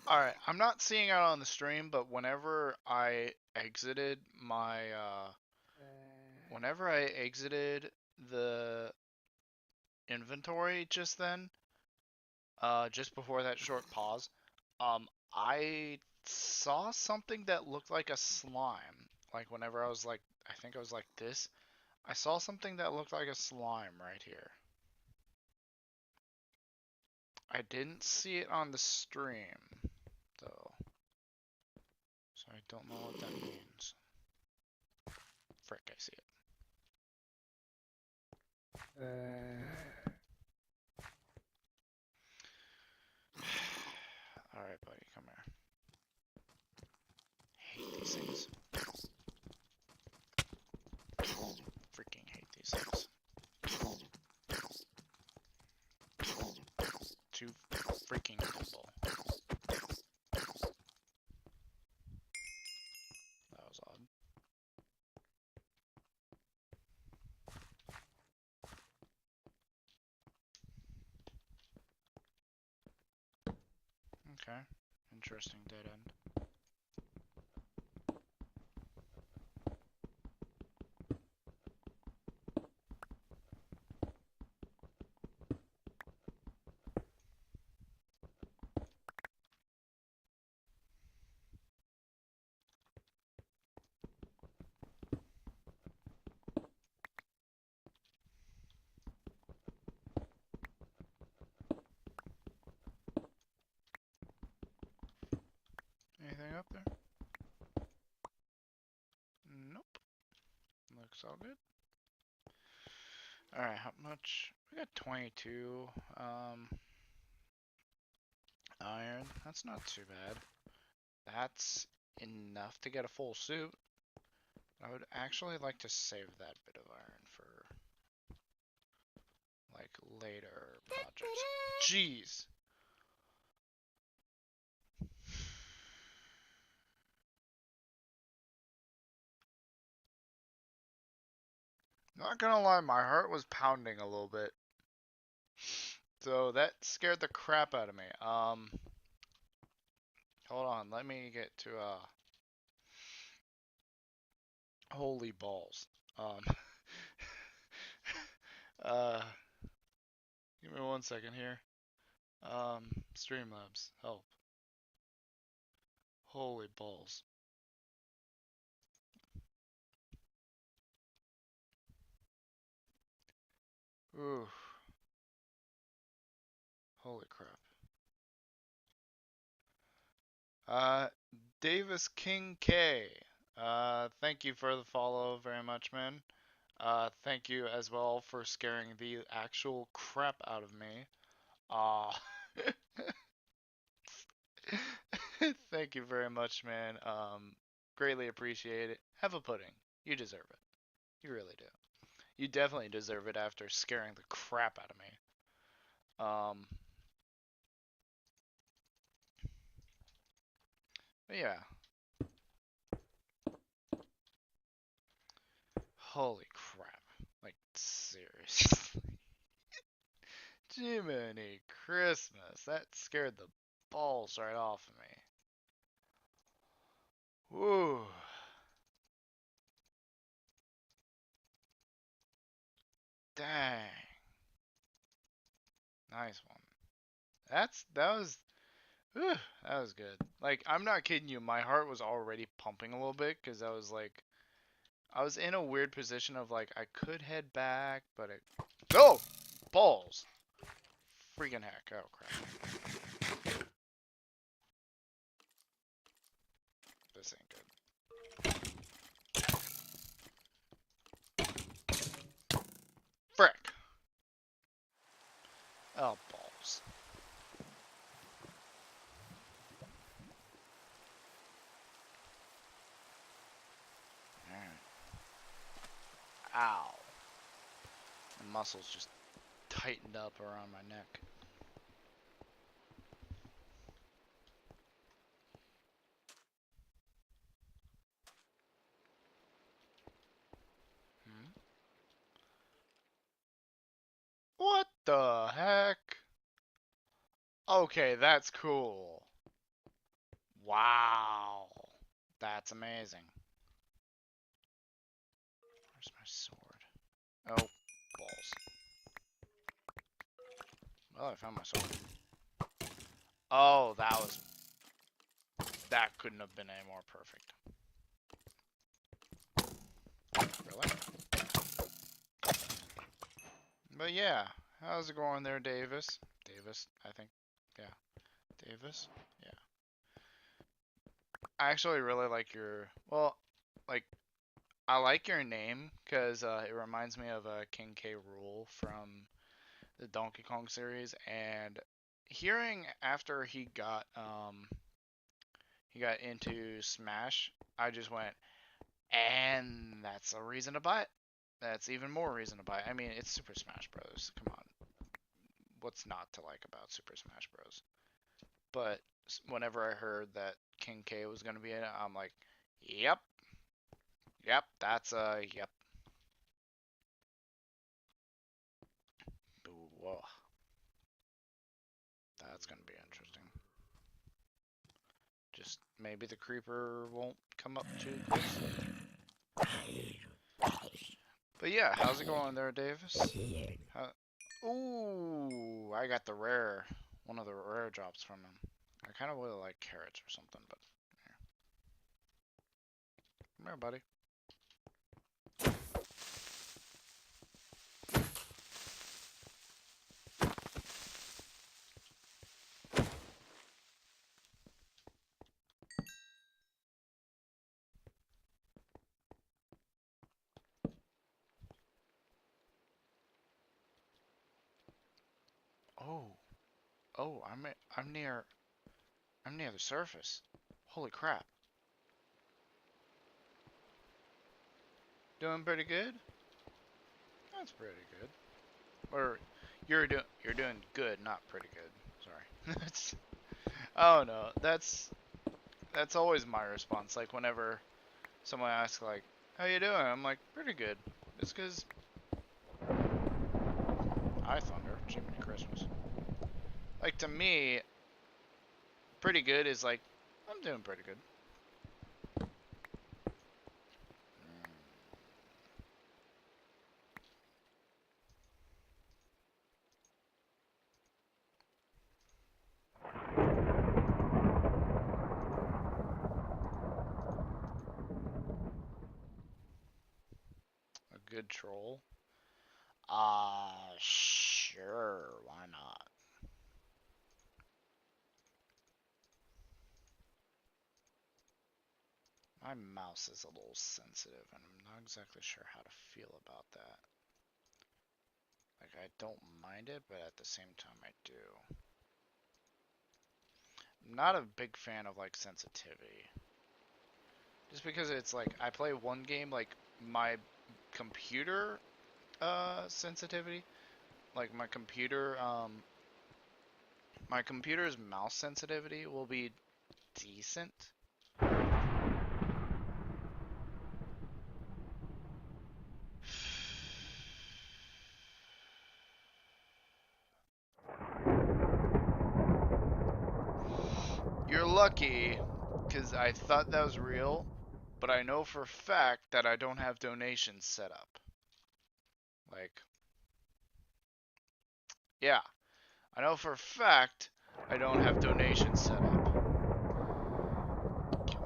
Alright, I'm not seeing it on the stream, but whenever I exited the inventory just then, just before that short pause, I saw something that looked like a slime. Like whenever I was like, I think I was like this, I saw something that looked like a slime right here. I didn't see it on the stream, though. So I don't know what that means. Frick, I see it. Alright, buddy, come here. Hate these things. Freaking hate these things. Too freaking humble. That was odd. Okay. Interesting dead end. Anything up there? Nope. Looks all good. Alright, how much? We got 22 iron. That's not too bad. That's enough to get a full suit. I would actually like to save that bit of iron for like later projects. Jeez. Not gonna lie, my heart was pounding a little bit. So that scared the crap out of me. Hold on, let me get to holy balls. Uh Give me 1 second here. Streamlabs, help. Holy balls. Ooh. Holy crap. Uh, Davis King K. Thank you for the follow very much, man. Thank you as well for scaring the actual crap out of me. Uh, thank you very much, man. Greatly appreciate it. Have a pudding. You deserve it. You really do. You definitely deserve it after scaring the crap out of me. But yeah. Holy crap. Like, seriously. Jiminy Christmas. That scared the balls right off of me. Woo. Dang. Nice one. That was whew, that was good. Like, I'm not kidding you, my heart was already pumping a little bit because I was in a weird position of like I could head back, but it oh balls. Freaking heck. Oh crap. This ain't good. Frick. Oh balls. Alright. Ow. The muscles just tightened up around my neck. Hmm? What the heck? Okay, that's cool. Wow. That's amazing. Where's my sword? Oh, balls. Well, I found my sword. Oh, that couldn't have been any more perfect. Really? But yeah, how's it going there, Davis? Davis, I think. Yeah, Davis. Yeah. I actually really like your, well, like, I like your name because it reminds me of King K. Rool from the Donkey Kong series, and hearing after he got into Smash, I just went, and that's a reason to buy it. That's even more reason to buy it. I mean, it's Super Smash Bros. Come on, what's not to like about Super Smash Bros? But whenever I heard that King K was gonna be in it, I'm like, yep, yep, that's yep. Ooh, whoa, that's gonna be interesting. Just maybe the creeper won't come up too close. But yeah, how's it going there, Davis? How... Ooh, I got the rare, one of the rare drops from him. I kind of would like carrots or something, but here. Come here, buddy. Oh, oh, I'm near the surface. Holy crap. Doing pretty good? That's pretty good. Or you're doing good, not pretty good. Sorry. Oh no, that's always my response. Like whenever someone asks like, "How you doing?" I'm like, "Pretty good." It's because I thunder. Jiminy Christmas. Like to me, pretty good is like I'm doing pretty good. A good troll. Sure, why not? My mouse is a little sensitive, and I'm not exactly sure how to feel about that. Like, I don't mind it, but at the same time, I do. I'm not a big fan of, like, sensitivity. Just because it's like, I play one game, like, my computer, sensitivity, like, my computer's mouse sensitivity will be decent. You're lucky, because I thought that was real, but I know for a fact that I don't have donations set up. Like, yeah, I know for a fact I don't have donations set up.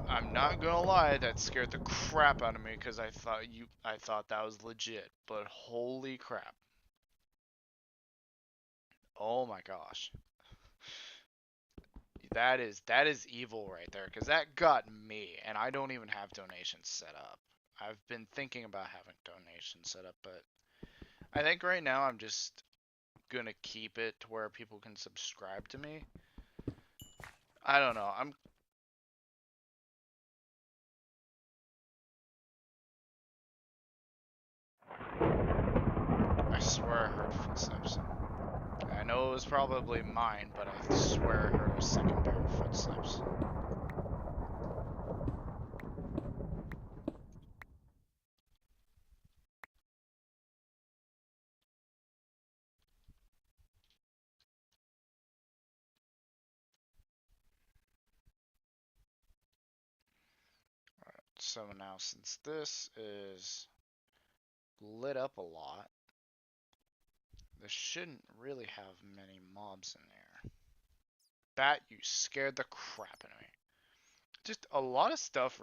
I'm not gonna lie, that scared the crap out of me because I thought that was legit, but holy crap. Oh my gosh. That is evil right there, because that got me, and I don't even have donations set up. I've been thinking about having donations set up, but I think right now I'm just gonna keep it to where people can subscribe to me. I don't know. I swear I heard footsteps. I know it was probably mine, but I swear I heard a second pair of footsteps. So now, since this is lit up a lot, this shouldn't really have many mobs in there. Bat, you scared the crap out of me. Just a lot of stuff.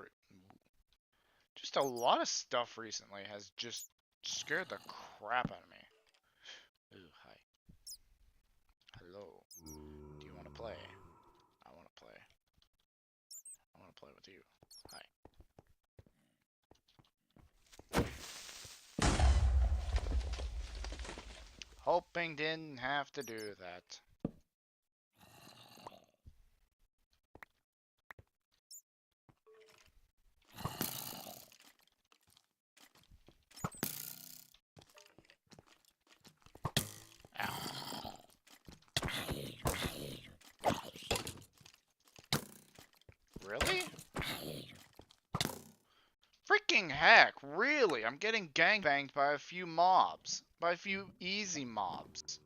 Just a lot of stuff recently has just scared the crap out of me. Ooh, hi. Hello. Do you want to play? I want to play. I want to play with you. Hi. Hoping didn't have to do that. Ow. Really? Freaking heck, really? I'm getting gangbanged by a few mobs. By a few easy mobs.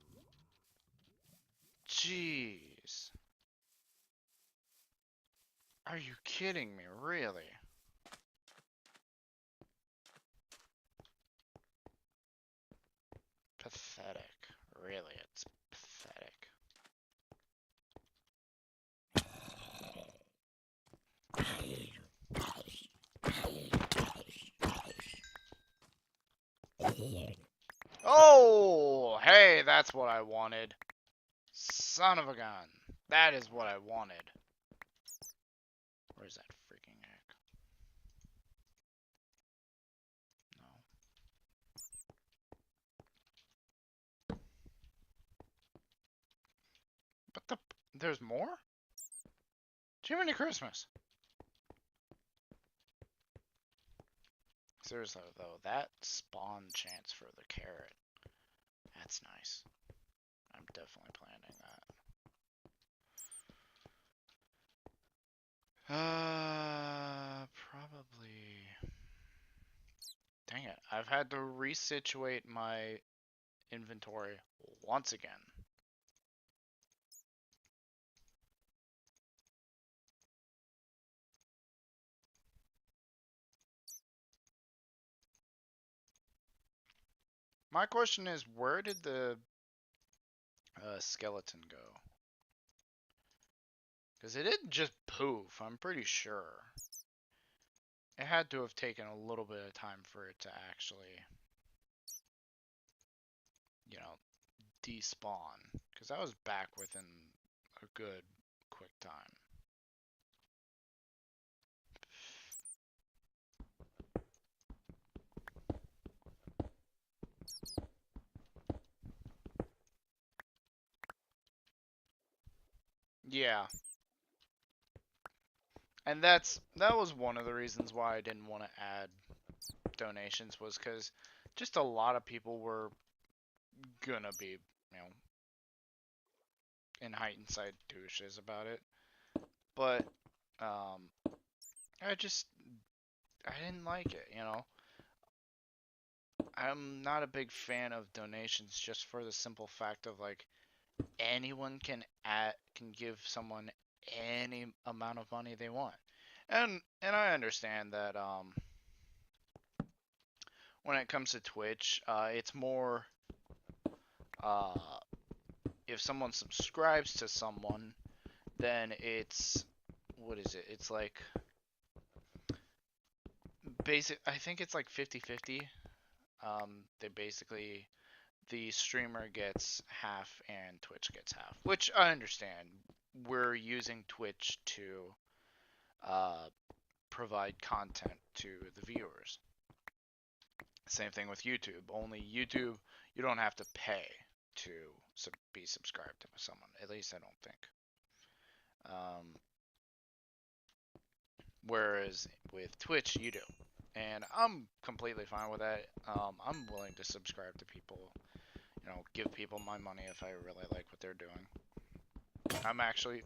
Jeez. Are you kidding me? Really? Pathetic. Really, it's pathetic. Oh, hey, that's what I wanted. Son of a gun. That is what I wanted. Where's that freaking egg? No. But there's more? Jiminy Christmas. Seriously though, that spawn chance for the carrot. That's nice. I'm definitely planning that. Probably. Dang it, I've had to resituate my inventory once again. My question is, where did the skeleton go? Because it didn't just poof, I'm pretty sure. It had to have taken a little bit of time for it to actually, you know, despawn. Because I was back within a good quick time. Yeah, and that was one of the reasons why I didn't want to add donations was because just a lot of people were gonna be, in hindsight, douches about it. But um, I just I didn't like it. I'm not a big fan of donations just for the simple fact of like anyone can give someone any amount of money they want. And I understand that when it comes to Twitch, it's more uh if someone subscribes to someone, then it's what is it? It's like I think it's like 50-50. They basically the streamer gets half and Twitch gets half, which I understand. We're using Twitch to uh, provide content to the viewers. Same thing with YouTube. Only YouTube, you don't have to pay to be subscribed to someone. At least I don't think. Whereas with Twitch, you do. And I'm completely fine with that. I'm willing to subscribe to people, give people my money if I really like what they're doing. I'm actually,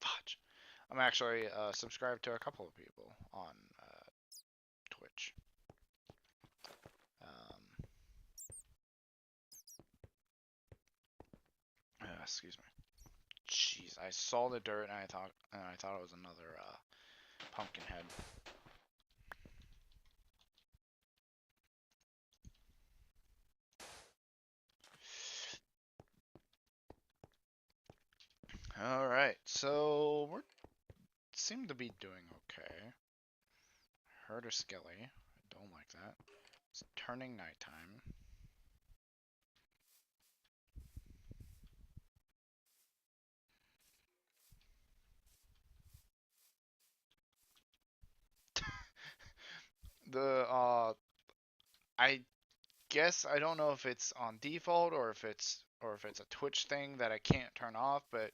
fudge. I'm actually subscribed to a couple of people on Twitch. Excuse me. Jeez, I saw the dirt and I thought it was another pumpkin head. All right, so we seem to be doing okay. Heard a skelly. I don't like that. It's turning nighttime. The I guess I don't know if it's on default or if it's a Twitch thing that I can't turn off, but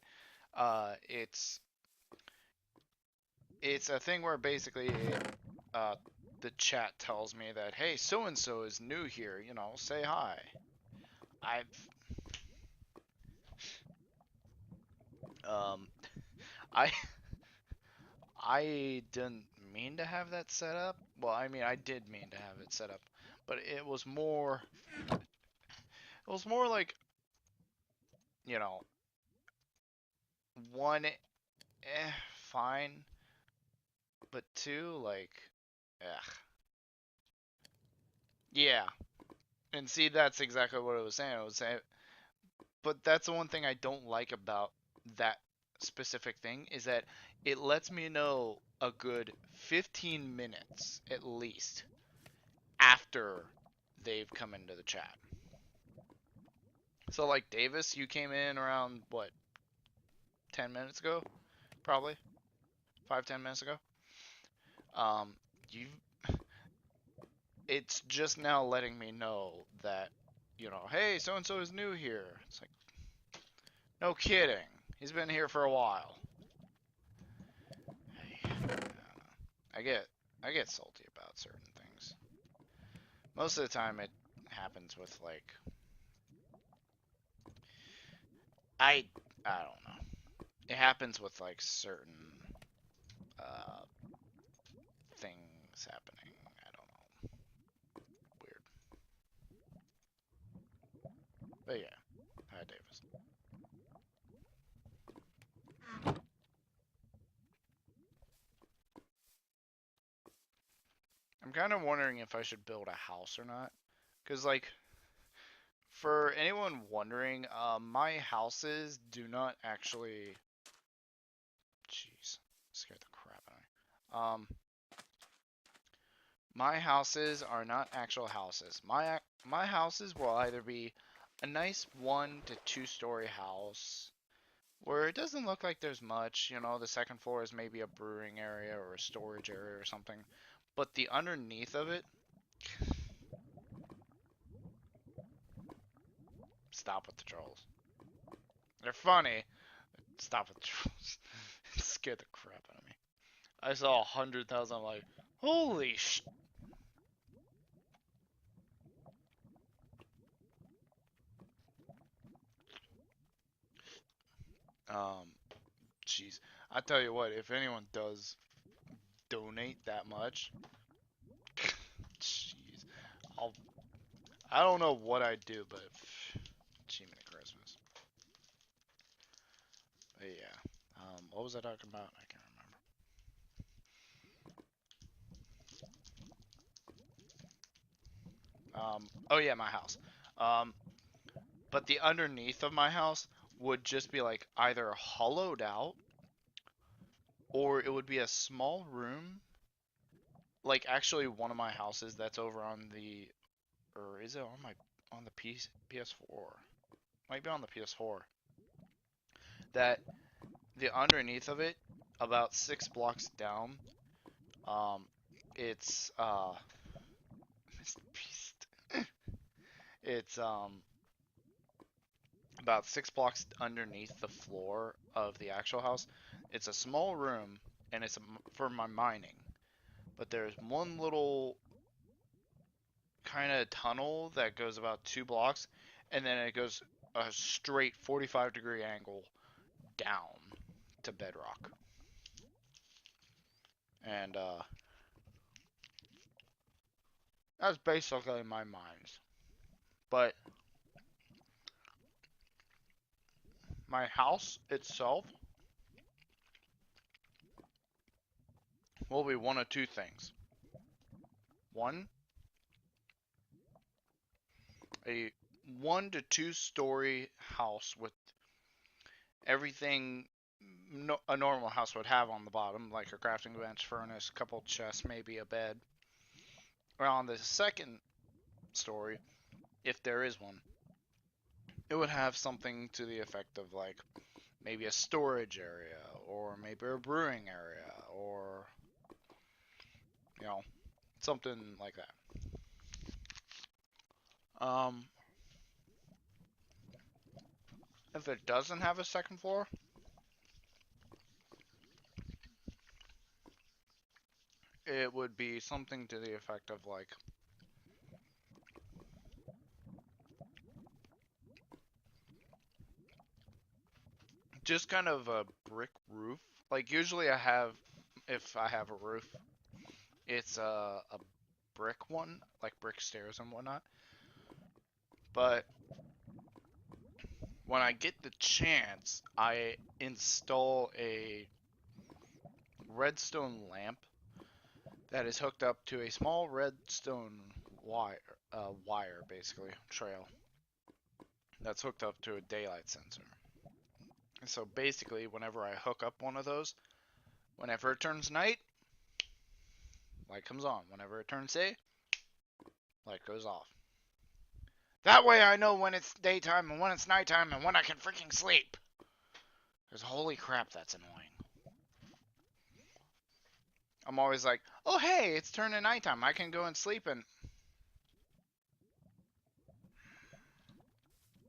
it's a thing where basically uh, the chat tells me that hey, so and so is new here, say hi. I've um I I didn't mean to have that set up. Well, I mean I did mean to have it set up, but it was more like, you know, one fine, but two like ugh. Yeah. And see, that's exactly what it was saying. It was saying, but that's the one thing I don't like about that specific thing is that it lets me know a good 15 minutes at least after they've come into the chat. So like Davis, you came in around what, 10 minutes ago? Probably 5-10 minutes ago. You it's just now letting me know that, hey, so and so is new here. It's like, no kidding. He's been here for a while. I get I get salty about certain things. Most of the time it happens with like I don't know. It happens with like certain uh things happening. I don't know. Weird. But yeah. Hi Davis. I'm kind of wondering if I should build a house or not. Cause like for anyone wondering, my houses do not actually. Jeez, scared the crap out of me. My houses are not actual houses. My houses will either be a nice 1 to 2 story house where it doesn't look like there's much. The second floor is maybe a brewing area or a storage area or something, but the underneath of it. Stop with the trolls. They're funny. Stop it. It scared the crap out of me. I saw 100,000. I'm like, holy sh. Jeez. I tell you what, if anyone does donate that much, jeez, I'll. I don't know what I'd do, but Jiminy Christmas. But yeah. What was I talking about? I can't remember. Oh yeah, my house. Um, but the underneath of my house would just be like either hollowed out or it would be a small room. Like actually one of my houses that's over on the or is it on the PS4? Might be on the PS4. That the underneath of it, about 6 blocks down, um, it's Mr. Beast. It's about 6 blocks underneath the floor of the actual house. It's a small room, and it's for my mining. But there's one little kind of tunnel that goes about 2 blocks, and then it goes a straight 45-degree angle down to bedrock. And that's basically my mines. But my house itself will be one of two things. One, a 1 to 2 story house with everything a normal house would have on the bottom, like a crafting bench, furnace, couple chests, maybe a bed. Or on the second story, if there is one, it would have something to the effect of like maybe a storage area or maybe a brewing area or something like that. If it doesn't have a second floor, it would be something to the effect of like just kind of a brick roof. Like usually if I have a roof, it's a brick one, like brick stairs and whatnot. But when I get the chance, I install a redstone lamp that is hooked up to a small redstone wire basically, trail, that's hooked up to a daylight sensor. And so basically, whenever I hook up one of those, whenever it turns night, light comes on. Whenever it turns day, light goes off. That way I know when it's daytime and when it's nighttime and when I can freaking sleep. Because holy crap, that's annoying. I'm always like, oh hey, it's turning nighttime. I can go and sleep, and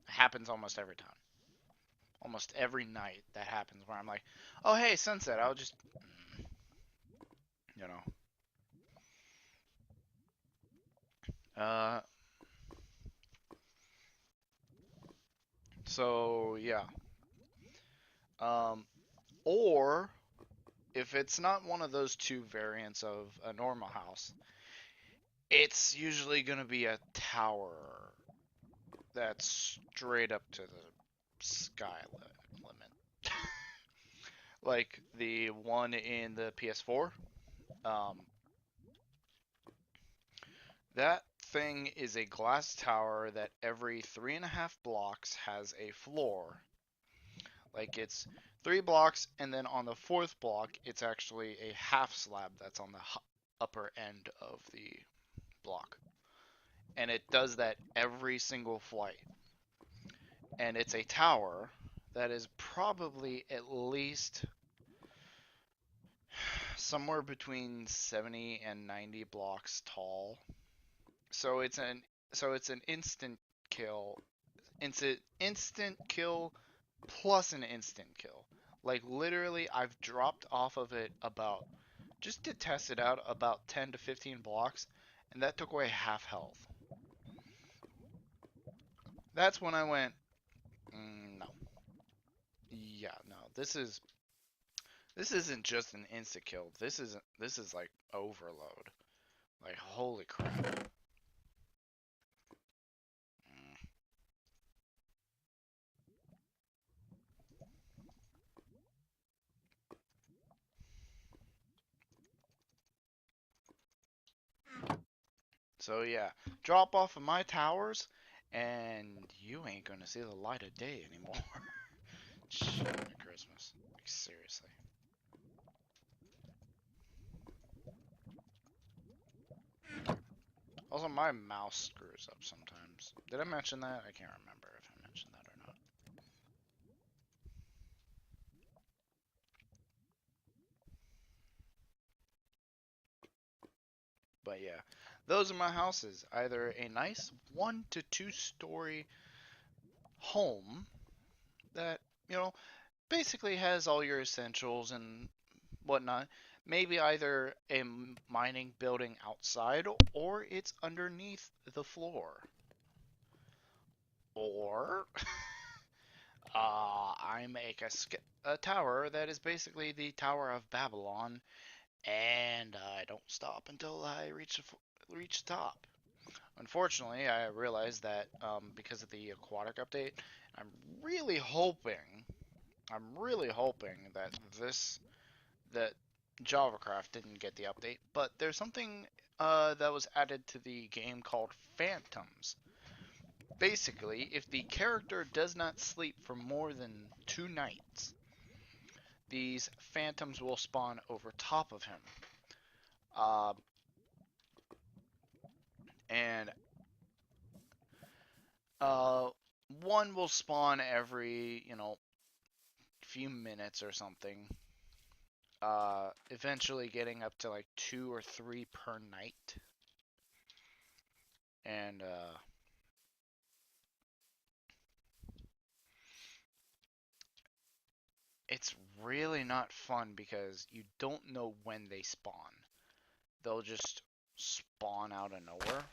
it happens almost every time. Almost every night that happens where I'm like, oh hey, sunset. I'll just, you know. So yeah. Or if it's not one of those two variants of a normal house, it's usually going to be a tower that's straight up to the sky limit. Like the one in the PS4. Um, that thing is a glass tower that every 3.5 blocks has a floor. Like it's 3 blocks, and then on the fourth block, it's actually a half slab that's on the upper end of the block. And it does that every single flight. And it's a tower that is probably at least somewhere between 70 and 90 blocks tall. So it's an instant kill. It's an instant kill plus an instant kill. Like literally, I've dropped off of it about just to test it out about 10 to 15 blocks, and that took away half health. That's when I went, no, yeah, no, this isn't just an insta kill. This is like overload. Like holy crap. Mm. So yeah, drop off of my towers, and you ain't gonna see the light of day anymore. Shit, Christmas. Like seriously. Also, my mouse screws up sometimes. Did I mention that? I can't remember if I mentioned that or not. But yeah, those are my houses. Either a nice 1 to 2 story home that, you know, basically has all your essentials and whatnot. Maybe either a mining building outside or it's underneath the floor. Or I make a tower that is basically the Tower of Babylon, and I don't stop until I reach the top. Unfortunately, I realized that because of the aquatic update, I'm really hoping, that that JavaCraft didn't get the update, but there's something that was added to the game called Phantoms. Basically, if the character does not sleep for more than 2 nights, these phantoms will spawn over top of him. Uh, and uh, one will spawn every, few minutes or something. Eventually getting up to like 2 or 3 per night. And it's really not fun because you don't know when they spawn. They'll just spawn out of nowhere.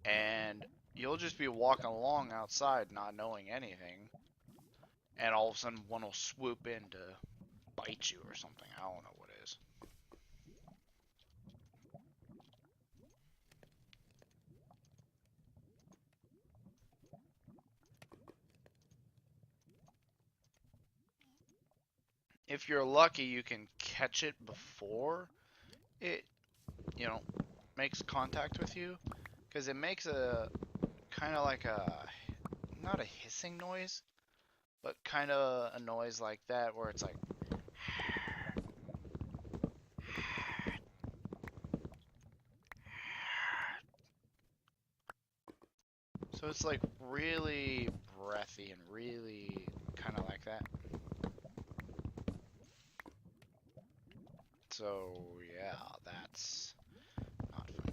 And you'll just be walking along outside not knowing anything. And all of a sudden one will swoop in to bite you or something. I don't know what it is. If you're lucky, you can catch it before it, you know, makes contact with you. Because it makes a kind of like not a hissing noise, but kind of a noise like that where it's like. So it's like really breathy and really kind of like that. So yeah, that's not fun.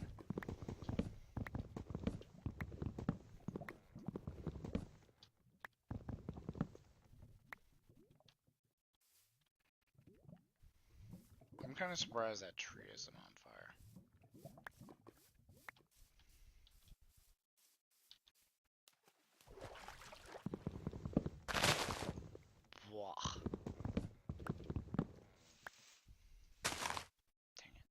I'm kind of surprised that tree isn't on fire. Blah. Dang it.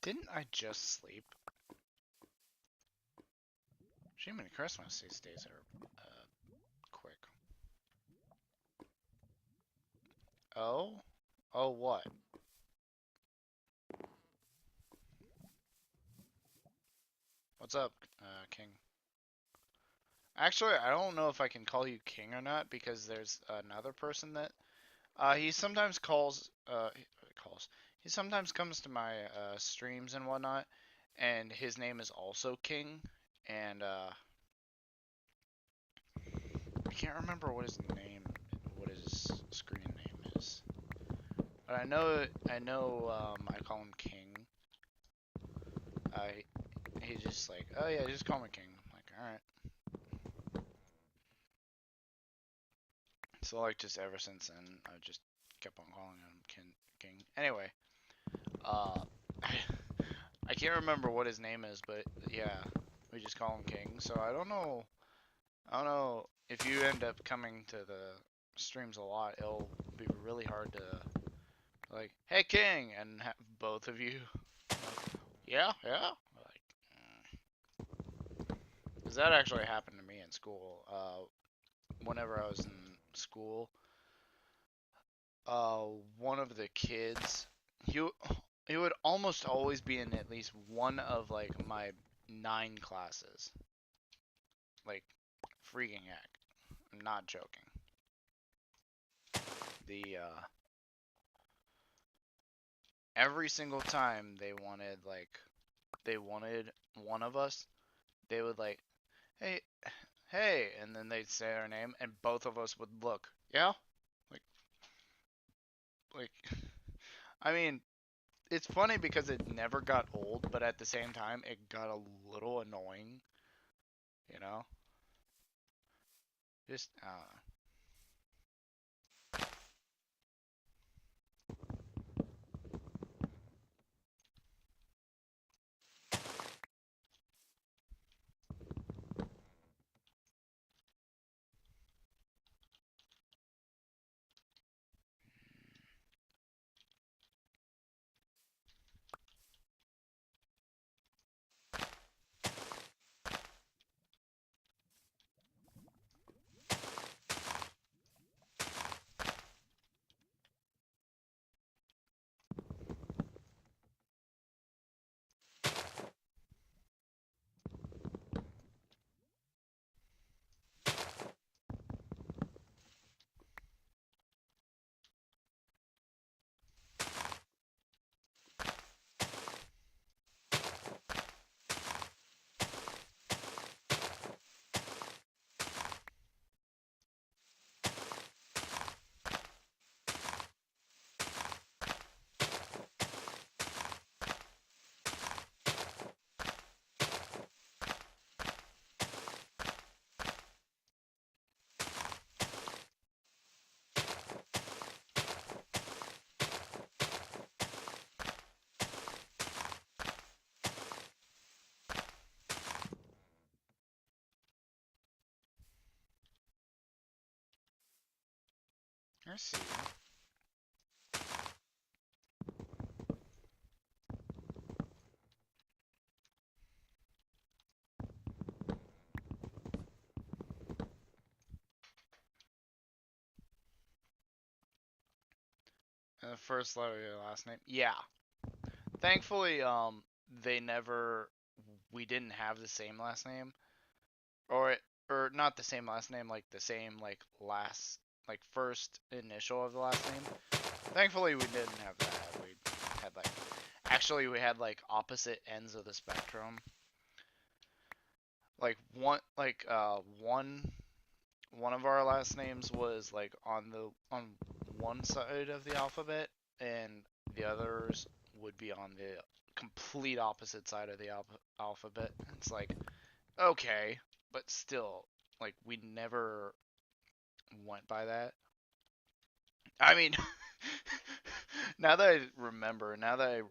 Didn't I just sleep? Shame and Christmas these days are quick. Oh? Oh, what? What's up, King? Actually, I don't know if I can call you King or not because there's another person that he sometimes calls. He sometimes comes to my streams and whatnot, and his name is also King, and I can't remember what his his screen name is. But I call him King. He's just like, oh yeah, just call me King. I'm like, alright. So like just ever since then, I just kept on calling him King. Anyway, I can't remember what his name is, but yeah, we just call him King. So I don't know if you end up coming to the streams a lot, it'll be really hard to like, hey King, and have both of you. Yeah. Like, because that actually happened to me in school. Whenever I was in school, one of the kids, he would almost always be in at least one of like my 9 classes. Like, freaking heck. I'm not joking. Every single time they wanted one of us, they would like, hey, and then they'd say our name, and both of us would look, yeah, like, I mean, it's funny because it never got old, but at the same time, it got a little annoying, you know? Just, I see. And the first letter of your last name? Yeah. Thankfully, we didn't have the same last name, or not the same last name, like the same first initial of the last name. Thankfully, we didn't have that. We had like opposite ends of the spectrum. Like one of our last names was like on one side of the alphabet, and the others would be on the complete opposite side of the alphabet. It's like, okay, but still, like, we never went by that. I mean, now that I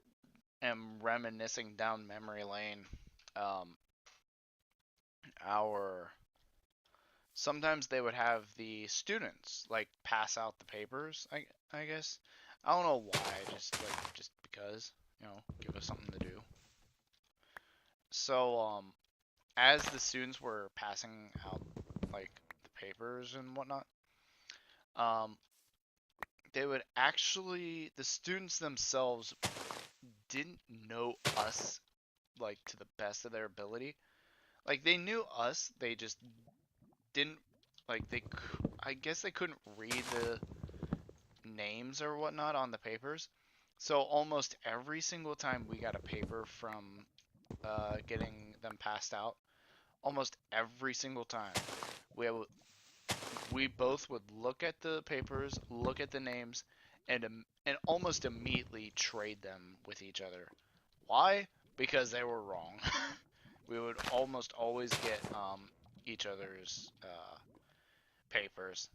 am reminiscing down memory lane, um, our sometimes they would have the students like pass out the papers. I guess I don't know why. Just because, give us something to do. So as the students were passing out like the papers and whatnot, um, the students themselves didn't know us like to the best of their ability. Like they knew us, they just didn't like I guess they couldn't read the names or whatnot on the papers. So almost every single time we got a paper from getting them passed out, almost every single time we we both would look at the papers, look at the names, and almost immediately trade them with each other. Why? Because they were wrong. We would almost always get each other's papers.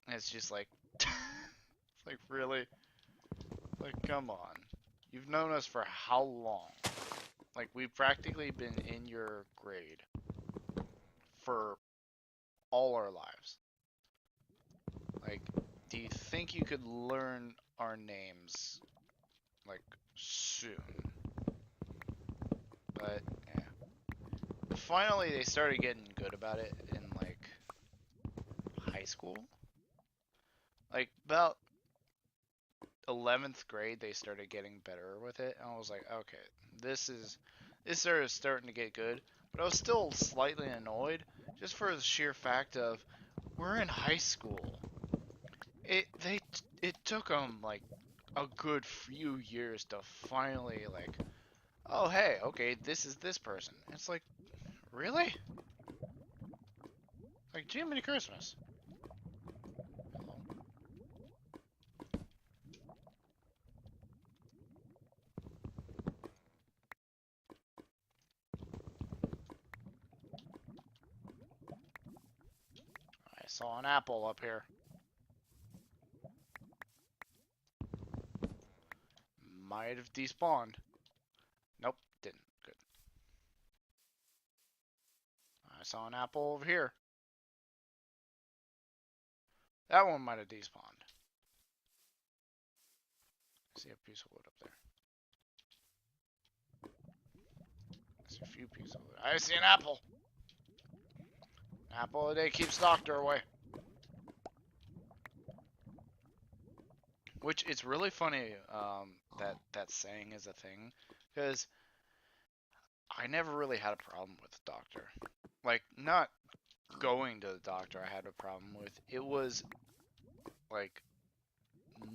And it's just like, it's like really, like come on. You've known us for how long? Like we've practically been in your grade for all our lives. Like, do you think you could learn our names like soon? But yeah. Finally they started getting good about it in like high school. Like about 11th grade they started getting better with it, and I was like, okay, this is starting to get good. But I was still slightly annoyed just for the sheer fact of we're in high school. It took them like a good few years to finally like, oh hey, okay, this is this person. It's like, really? Like Jiminy Christmas. Hello? I saw an apple up here. Might have despawned. Nope, didn't. Good. I saw an apple over here. That one might have despawned. I see a piece of wood up there. I see a few pieces of wood. I see an apple. An apple a day keeps doctor away. Which it's really funny that saying is a thing, because I never really had a problem with the doctor. Like, not going to the doctor I had a problem with. It was like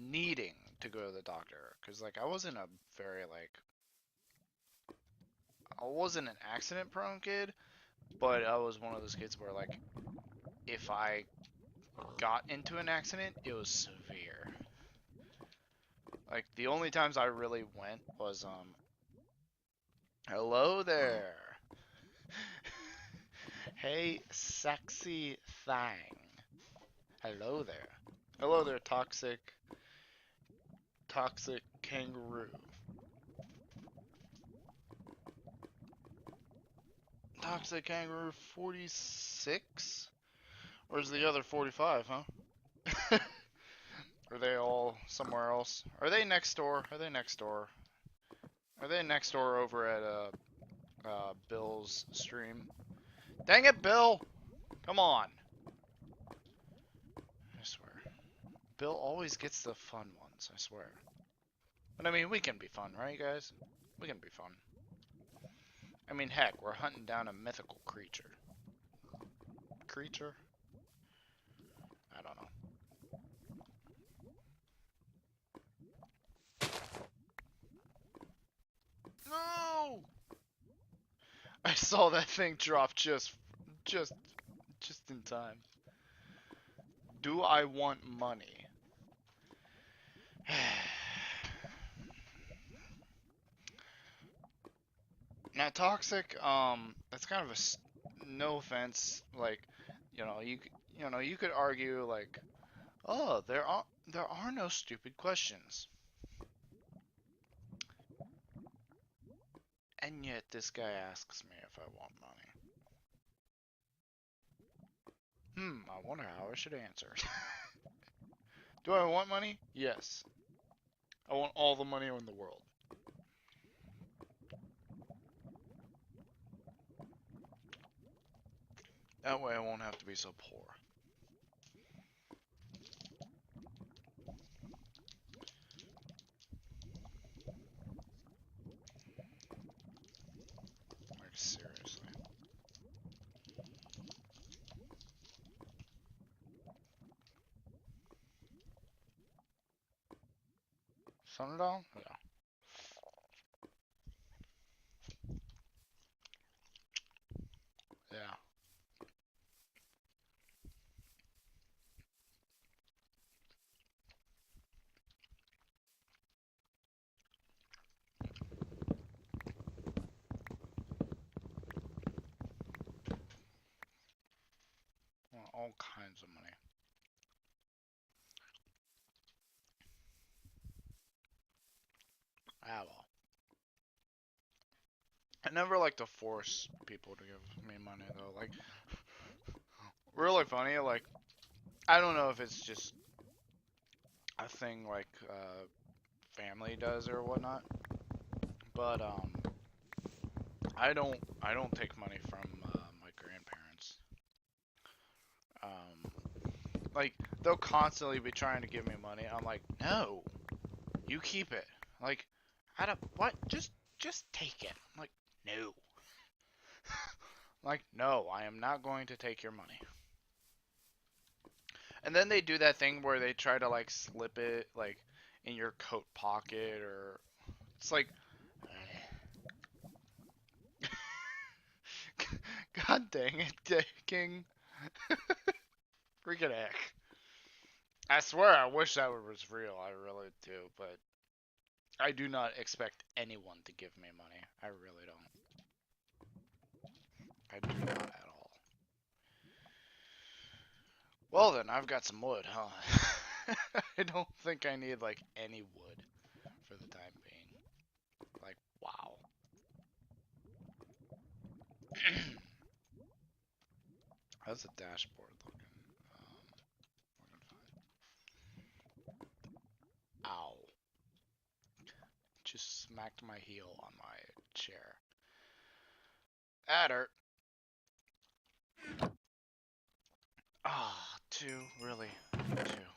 needing to go to the doctor, because like I wasn't an accident prone kid, but I was one of those kids where like if I got into an accident, it was severe. Like the only times I really went was hello there. Hey, sexy thing. Hello there. Hello there, toxic kangaroo. Toxic kangaroo 46? Where's the other 45, huh? Are they all somewhere else? Are they next door? Are they next door? Are they next door over at Bill's stream? Dang it, Bill! Come on. I swear. Bill always gets the fun ones, I swear. But I mean, we can be fun, right, guys? We can be fun. I mean, heck, we're hunting down a mythical creature. Creature? I don't know. No! I saw that thing drop just in time. Do I want money? Now, toxic. That's kind of no offense. Like, you could argue like, oh, there are no stupid questions, and yet this guy asks me if I want money. I wonder how I should answer. Do I want money? Yes. I want all the money in the world. That way I won't have to be so poor. Like, seriously. Sundown? Yeah. Yeah. all kinds of money. Ah, well. I never like to force people to give me money though. Like, really funny. Like, I don't know if it's just a thing like family does or whatnot, but I don't take money from my grandparents. Like they'll constantly be trying to give me money. I'm like, no, you keep it. Like, I don't what? Just take it. I'm like, no. Like, no, I am not going to take your money. And then they do that thing where they try to like slip it like in your coat pocket or it's like God dang it, King. Freaking heck. I swear I wish that was real. I really do, but I do not expect anyone to give me money. I really don't. I do not at all. Well then, I've got some wood, huh? I don't think I need like any wood for the time being. Like, wow. How's the dashboard looking? Ow. Just smacked my heel on my chair. That hurt. Ah, two, really? Two.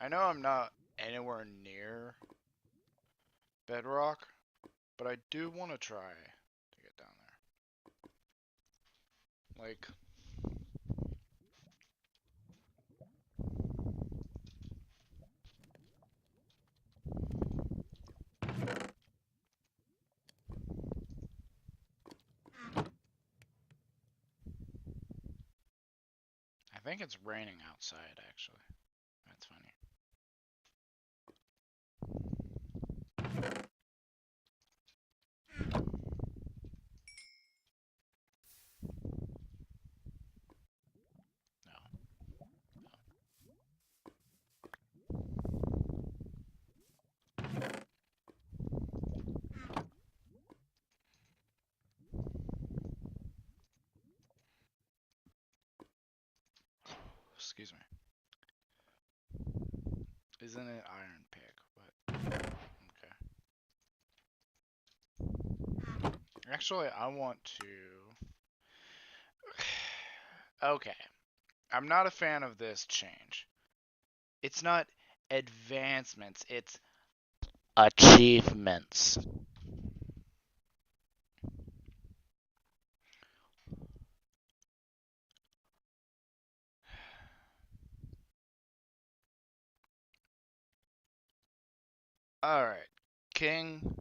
I know I'm not anywhere near bedrock, but I do want to try to get down there. Like, I think it's raining outside, actually. That's funny. No. Excuse me. Isn't it iron pick? But okay. Actually, I want to. Okay. I'm not a fan of this change. It's not advancements, it's achievements. Alright, King,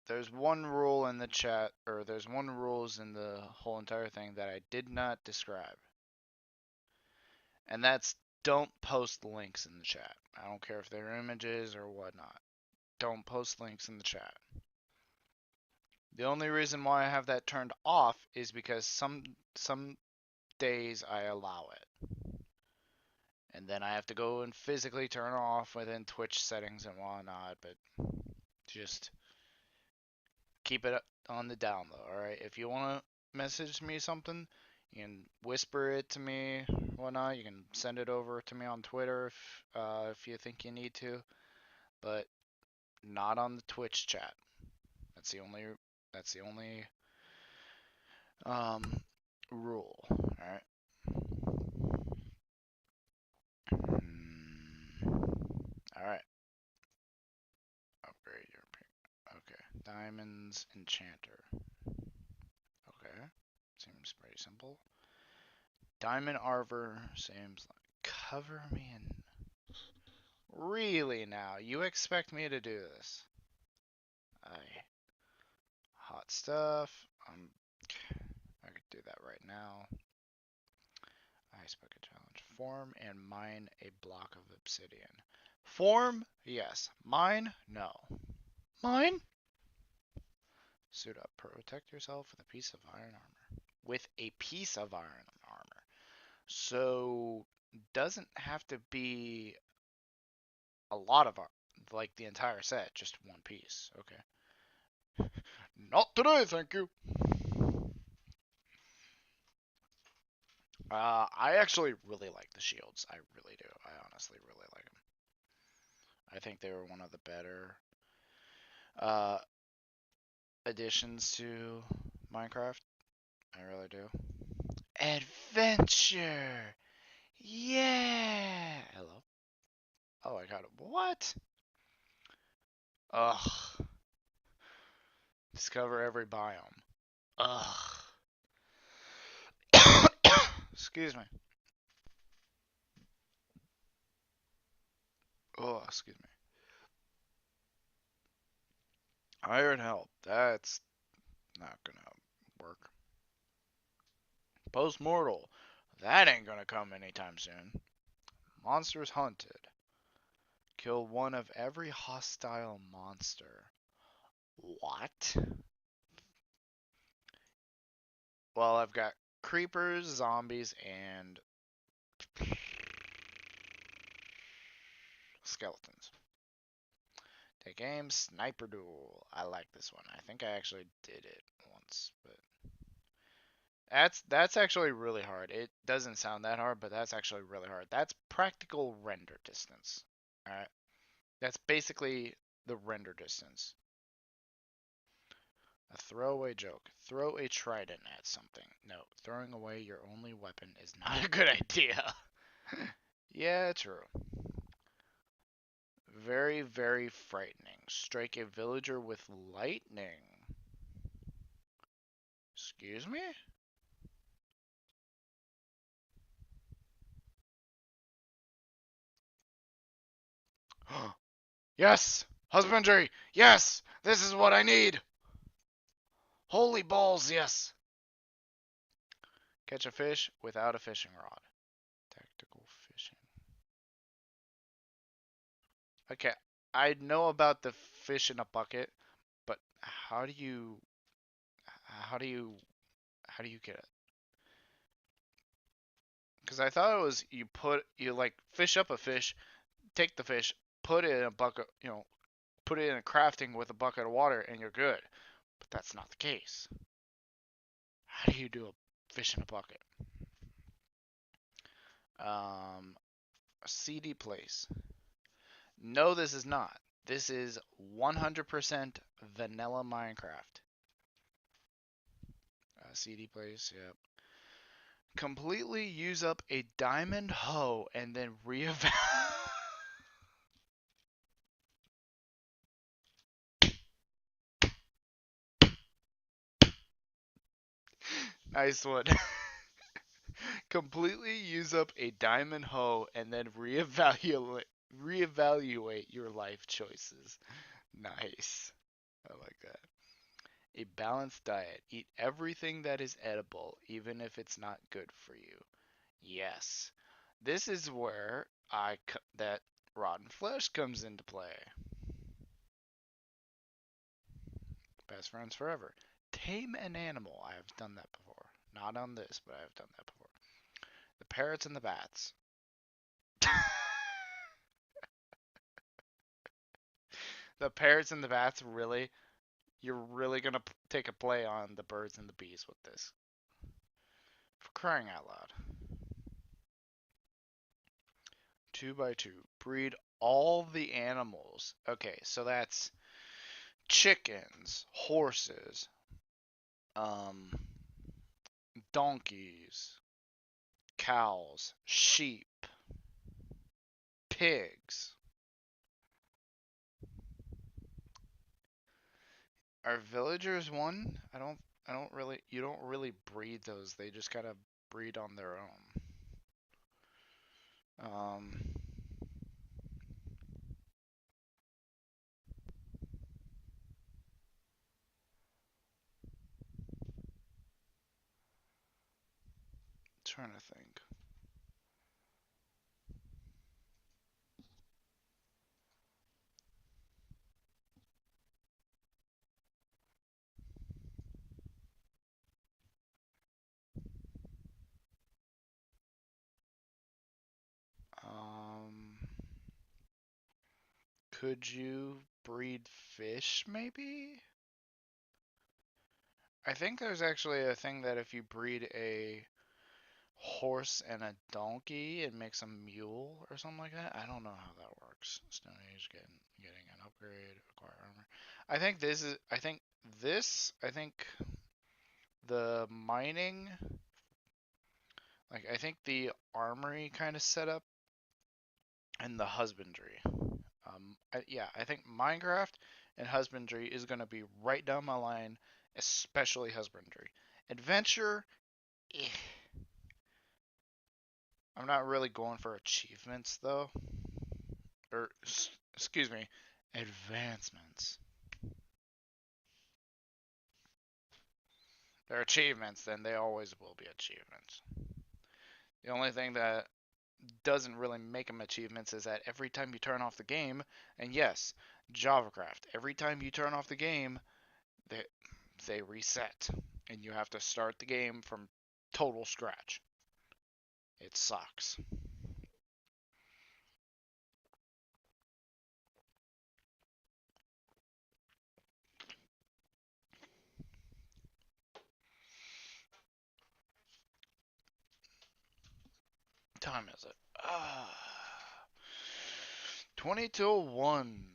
there's one rule in the chat, or there's one rules in the whole entire thing that I did not describe. And that's don't post links in the chat. I don't care if they're images or whatnot. Don't post links in the chat. The only reason why I have that turned off is because some days I allow it. And then I have to go and physically turn it off within Twitch settings and whatnot, but just keep it on the down low, alright? If you want to message me something, you can whisper it to me, whatnot. You can send it over to me on Twitter if you think you need to, but not on the Twitch chat. That's the only rule, alright? Alright. Upgrade your pick. Okay. Diamonds Enchanter. Okay. Seems pretty simple. Diamond Arbor seems like cover me in. Really now? You expect me to do this? Hot stuff. I could do that right now. Ice bucket challenge. Form and mine a block of obsidian. Form, yes. Mine, no. Mine? Suit up. Protect yourself with a piece of iron armor. With a piece of iron armor. So, doesn't have to be a lot of like the entire set, just one piece. Okay. Not today, thank you. I actually really like the shields. I really do. I honestly really like them. I think they were one of the better uh, additions to Minecraft. I really do. Adventure! Yeah! Hello? Oh, I got it. What? Ugh. Discover every biome. Ugh. Excuse me. Oh, excuse me. Iron help. That's not gonna work. Postmortal. That ain't gonna come anytime soon. Monsters hunted. Kill one of every hostile monster. What? Well, I've got creepers, zombies, and skeletons. Take aim, sniper duel. I like this one. I think I actually did it once, but that's actually really hard. It doesn't sound that hard, but that's actually really hard. That's practical render distance. All right. That's basically the render distance. A throwaway joke. Throw a trident at something. No, throwing away your only weapon is not a good idea. Yeah, true. Very, very frightening. Strike a villager with lightning. Excuse me? Yes! Husbandry! Yes! This is what I need! Holy balls, yes! Catch a fish without a fishing rod. Tactical fishing. Okay, I know about the fish in a bucket, but how do you how do you how do you get it? Because I thought it was you like fish up a fish, take the fish, put it in a bucket, put it in a crafting with a bucket of water, and you're good. But that's not the case. How do you do a fish in a bucket? A CD place. No, this is not. This is 100% vanilla Minecraft. CD place, yep. Completely use up a diamond hoe and then reevaluate. Nice one. Completely use up a diamond hoe and then reevaluate your life choices. Nice. I like that. A balanced diet. Eat everything that is edible, even if it's not good for you. Yes. This is where that rotten flesh comes into play. Best friends forever. Tame an animal. I have done that before. Not on this, but I have done that before. The parrots and the bats. The parrots and the bats, really? You're really gonna take a play on the birds and the bees with this? For crying out loud. 2x2. Breed all the animals. Okay, so that's chickens, horses, um, donkeys, cows, sheep, pigs. Are villagers one? I don't really you don't really breed those. They just kind of breed on their own. Trying to think. Could you breed fish, maybe? I think there's actually a thing that if you breed a horse and a donkey, it makes a mule or something like that. I don't know how that works. Stone Age getting an upgrade, acquire armor. I think this is. I think the mining. Like I think the armory kind of setup and the husbandry. Yeah, I think Minecraft and husbandry is going to be right down my line, especially husbandry. Adventure, eh. I'm not really going for achievements though. Or, excuse me, advancements. They're achievements, then they always will be achievements. The only thing that doesn't really make them achievements is that every time you turn off the game, and yes, JavaCraft, every time you turn off the game, they, they reset, and you have to start the game from total scratch. It sucks. Time is it? 20 till 1.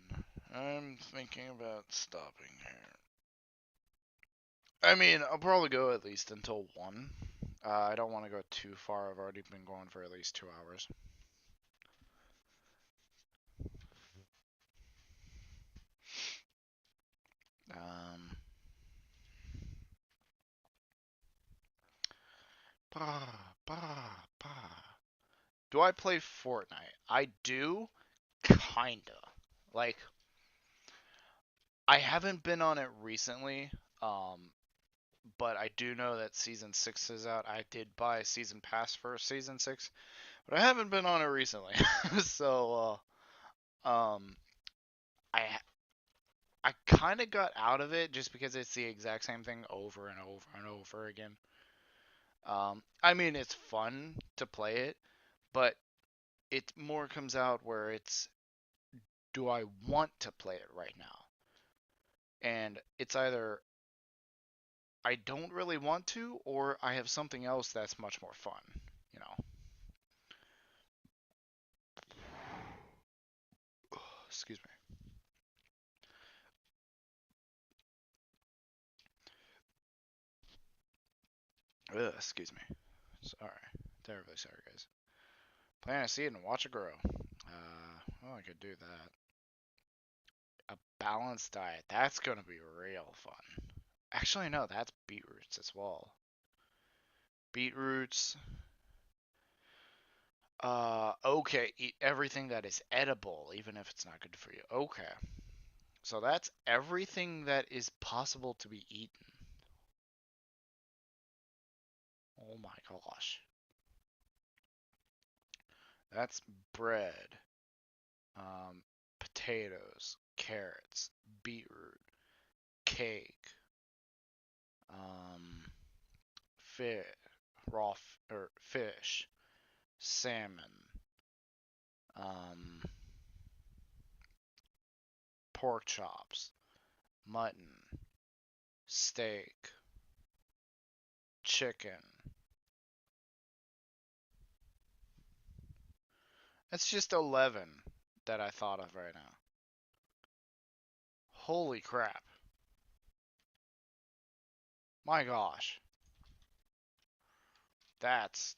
I'm thinking about stopping here. I mean, I'll probably go at least until 1. I don't want to go too far. I've already been going for at least 2 hours. Um, Do I play Fortnite? I do, kinda. Like, I haven't been on it recently, but I do know that Season 6 is out. I did buy a Season Pass for Season 6, but I haven't been on it recently. So, I I kind of got out of it just because it's the exact same thing over and over and over again. I mean, it's fun to play it, but it more comes out where it's, do I want to play it right now? And it's either I don't really want to, or I have something else that's much more fun, you know. Excuse me. Excuse me. Sorry. Terribly sorry, guys. Plant a seed and watch it grow. Well, I could do that. A balanced diet. That's gonna be real fun. Actually, no, that's beetroots as well. Beetroots. Okay, eat everything that is edible, even if it's not good for you. Okay. So that's everything that is possible to be eaten. Oh my gosh. That's bread, potatoes, carrots, beetroot, cake, um, fish, or fish, salmon, um, pork chops, mutton, steak, chicken. That's just 11 that I thought of right now. Holy crap. My gosh. That's...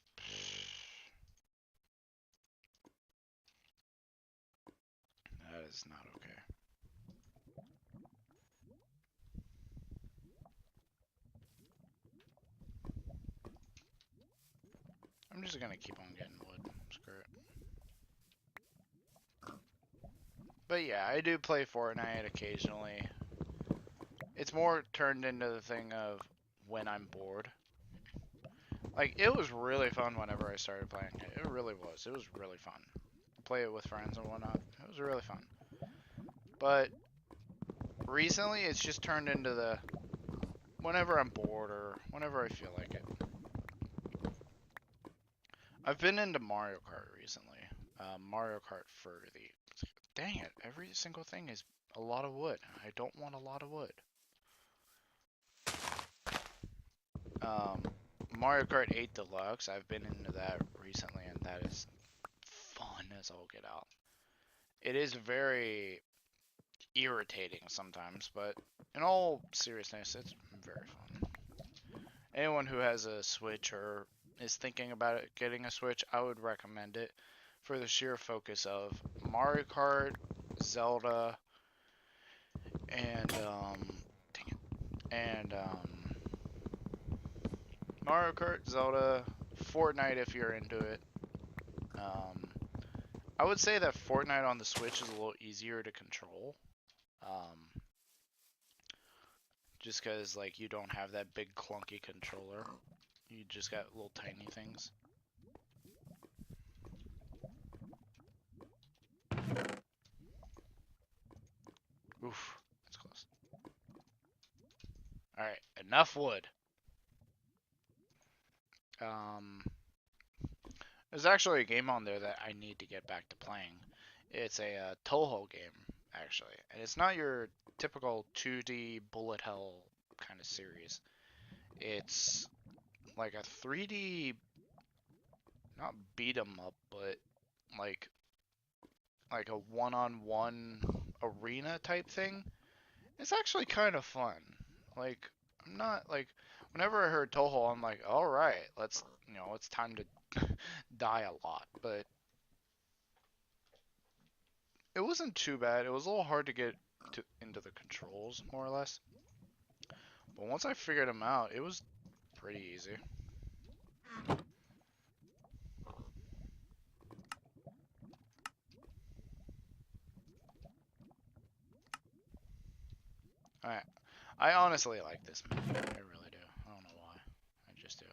That is not okay. I'm just gonna keep on getting wood. Screw it. But yeah, I do play Fortnite occasionally. It's more turned into the thing of when I'm bored. Like, it was really fun whenever I started playing it. It really was. It was really fun. Play it with friends and whatnot. It was really fun. But recently, it's just turned into the whenever I'm bored or whenever I feel like it. I've been into Mario Kart recently. Mario Kart for the Dang it, every single thing is a lot of wood. I don't want a lot of wood. Mario Kart 8 Deluxe, I've been into that recently, and that is fun as all get out. It is very irritating sometimes, but in all seriousness, it's very fun. Anyone who has a Switch or is thinking about it, getting a Switch, I would recommend it for the sheer focus of Mario Kart, Zelda, and dang it, and Mario Kart, Zelda, Fortnite if you're into it. Um, I would say that Fortnite on the Switch is a little easier to control. Just because like you don't have that big clunky controller. You just got little tiny things. Oof, that's close. Alright, enough wood. Um, there's actually a game on there that I need to get back to playing. It's a Toho game, actually. And it's not your typical 2D bullet hell kind of series. It's like a 3D, not beat 'em up, but like like a one-on-one arena type thing. It's actually kind of fun. Like, I'm not like, whenever I heard Toho, I'm like, all right, let's, it's time to die a lot. But it wasn't too bad. It was a little hard to get into the controls, more or less. But once I figured them out, it was pretty easy. Alright. I honestly like this map. I really do. I don't know why. I just do.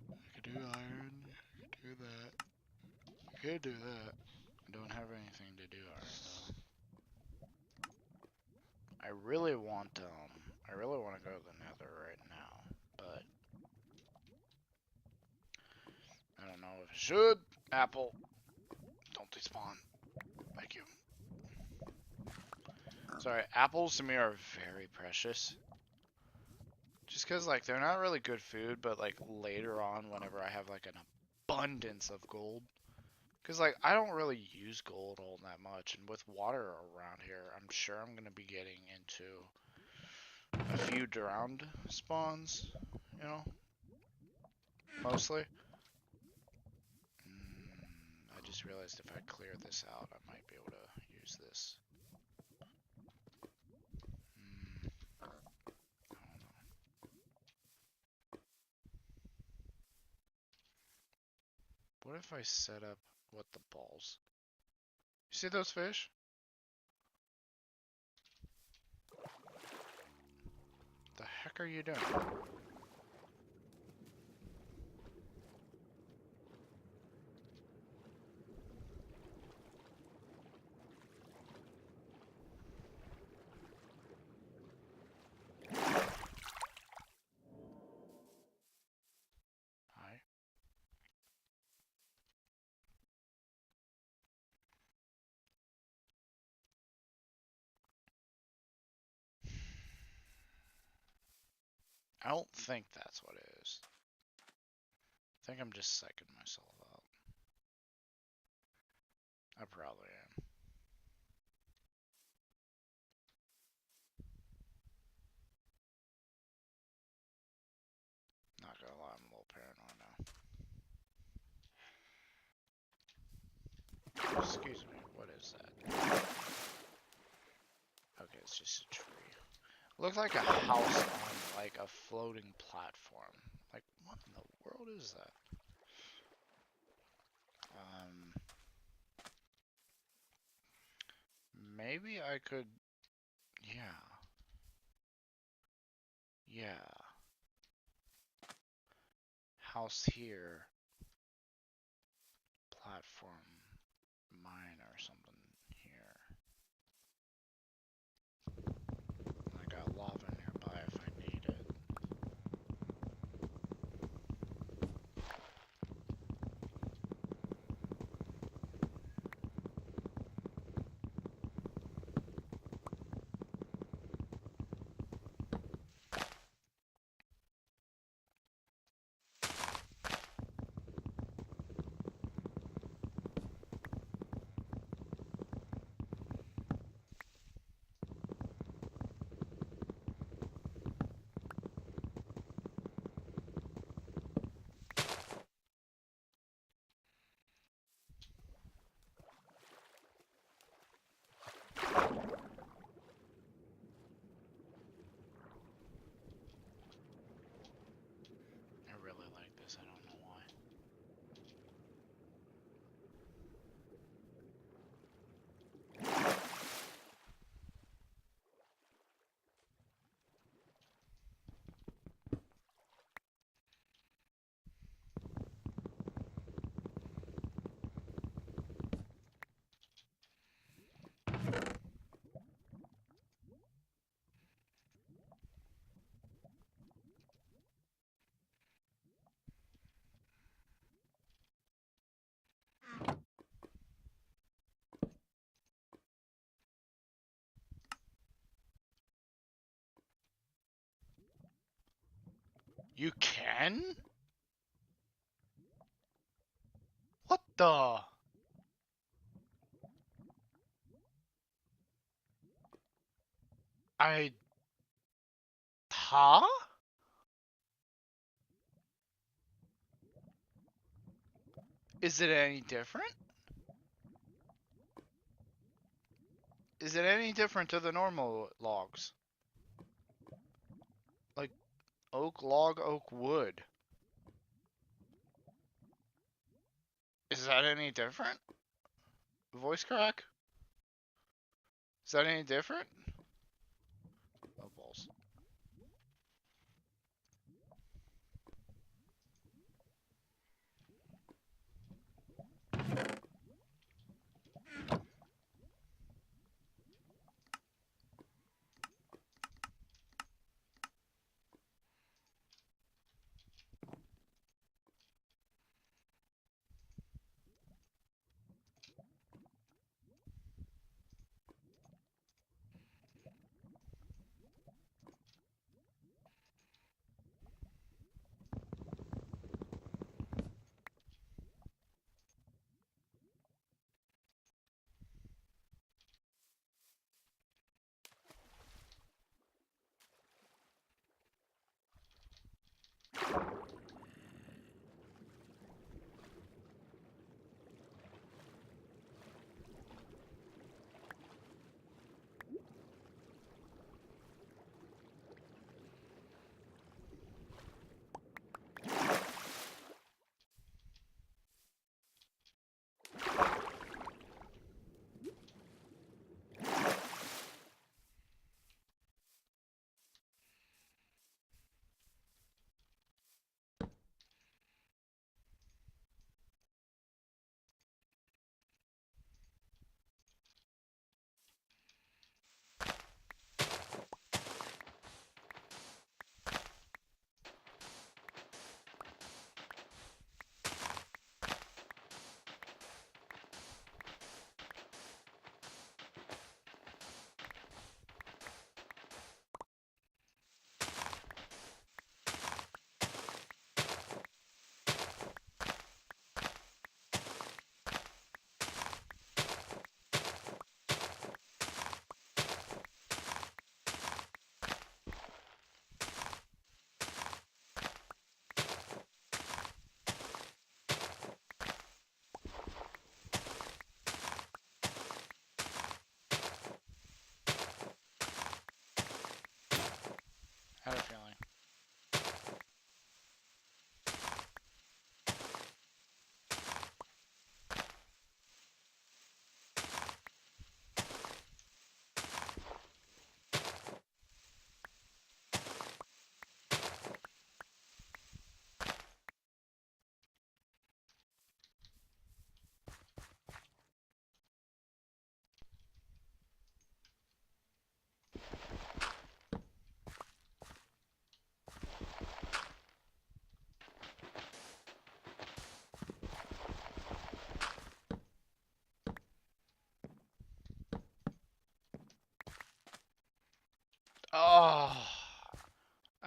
I could do iron. I could do that. I could do that. I don't have anything to do iron though. I really want to go to the Nether right now, but I don't know if I should. Apple, don't despawn. Thank you. Sorry, apples to me are very precious. Just because, like, they're not really good food, but, like, later on, whenever I have, like, an abundance of gold. Because, like, I don't really use gold all that much, and with water around here, I'm sure I'm going to be getting into a few drowned spawns, mostly. I just realized if I clear this out, I might be able to use this. I don't know. What if I set up what the balls? You see those fish? The heck are you doing? Hi. I don't think that's what it is. I think I'm just psyching myself out. I probably am. Not gonna lie, I'm a little paranoid now. Excuse me, what is that? Okay, it's just a tree. Looked like a house on like a floating platform. Like, what in the world is that? Maybe I could. Yeah. Yeah. House here. Platform. Mine or something here. I got lava nearby if I need it. I really like this, I don't know why. You can? What the? I... Huh? Is it any different? Is it any different to the normal logs? Like, oak log, oak wood. Is that any different? Voice crack? Is that any different? Oh, balls.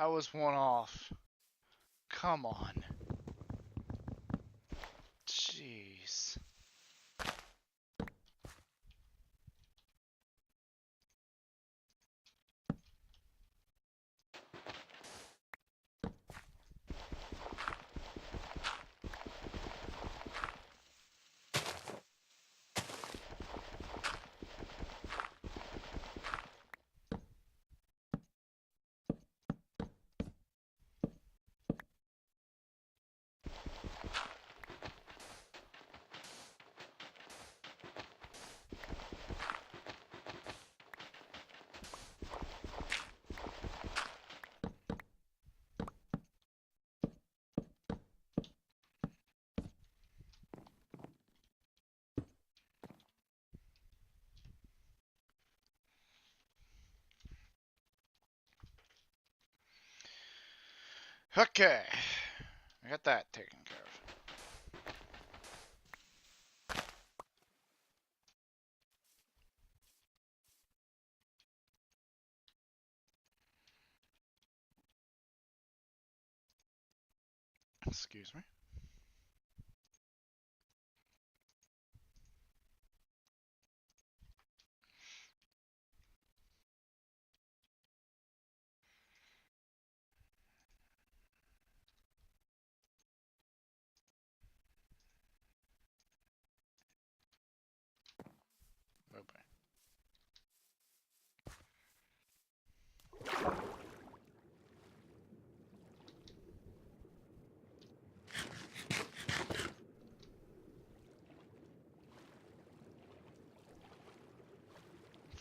That was one off. Come on. Jeez. Okay. I got that taken care of. Excuse me. Bye-bye.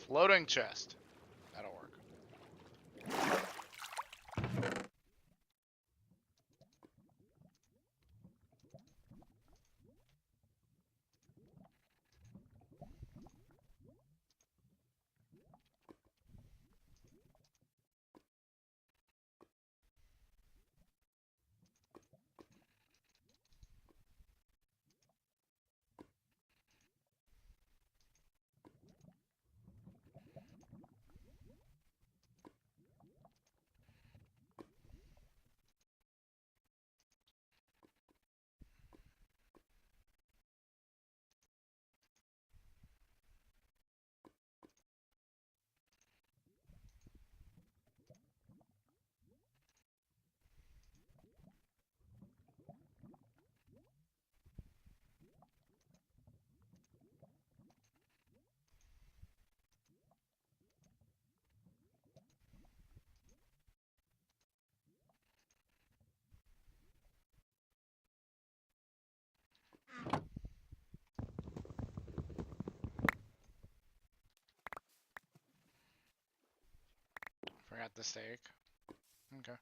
Floating chest. That'll work. Forgot the steak. Okay.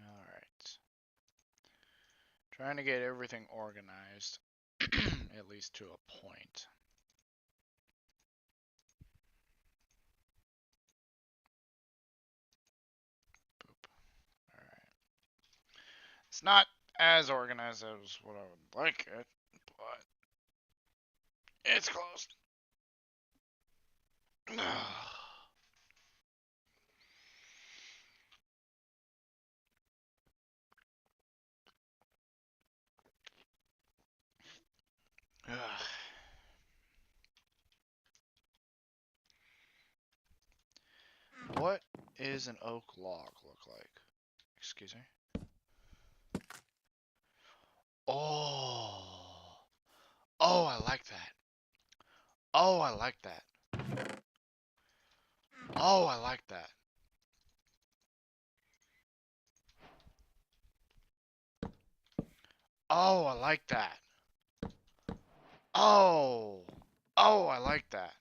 Alright. Trying to get everything organized. At least to a point. Boop. Alright. It's not as organized as what I would like it, but it's close. What is an oak log look like? Excuse me. Oh. Oh, I like that. Oh, I like that. Oh, I like that. Oh, I like that. Oh. Oh, I like that.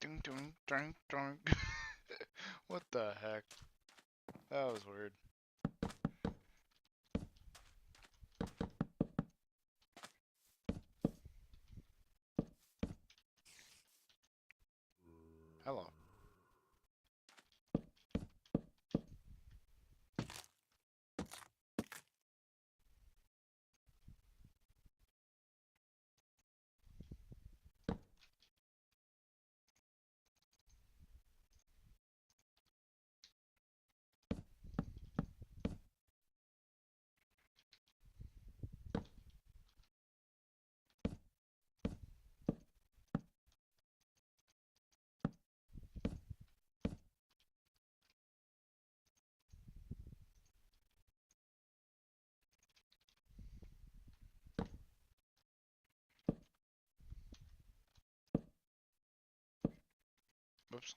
Ding, ding, ding, ding. What the heck? That was weird. Hello. Whoops.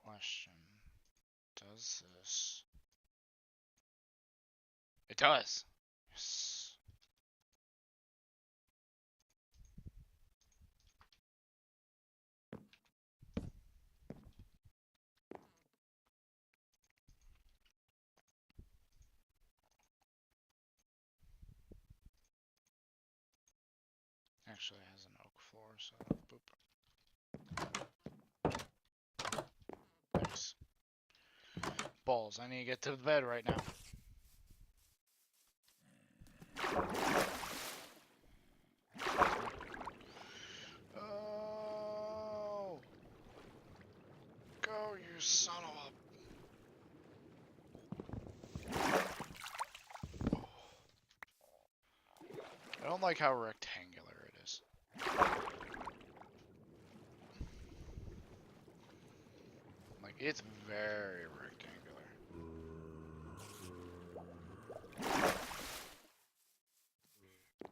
Question. Does this? It does. Yes. Actually, it has an oak floor, so boop. Nice. Balls. I need to get to the bed right now. Oh, go, you son of a. I don't like how rectangular it is. Like, it's very rectangular.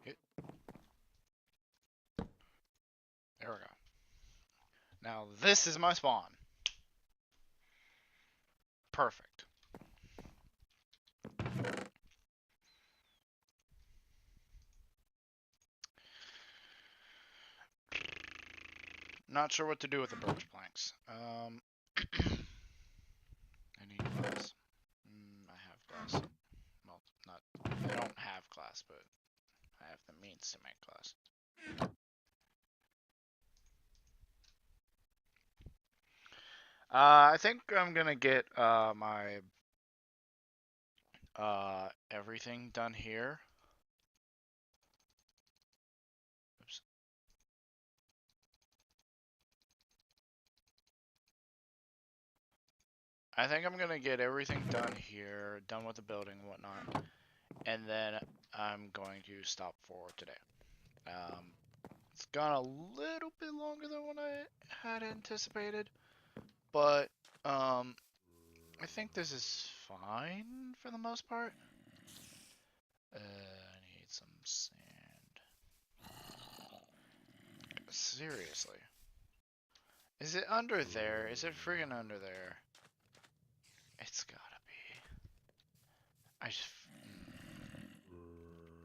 Hit. There we go. Now, this is my spawn. Perfect. Not sure what to do with the birch planks. I need glass. I have glass. Well, not. I don't have glass, but I have the means to make glass. I think I'm gonna get my everything done here. Oops. I think I'm gonna get everything done here, done with the building and whatnot, and then I'm going to stop for today. It's gone a little bit longer than what I had anticipated, but I think this is fine for the most part. I need some sand. Seriously. Is it under there? Is it friggin' under there? It's gotta be. I just...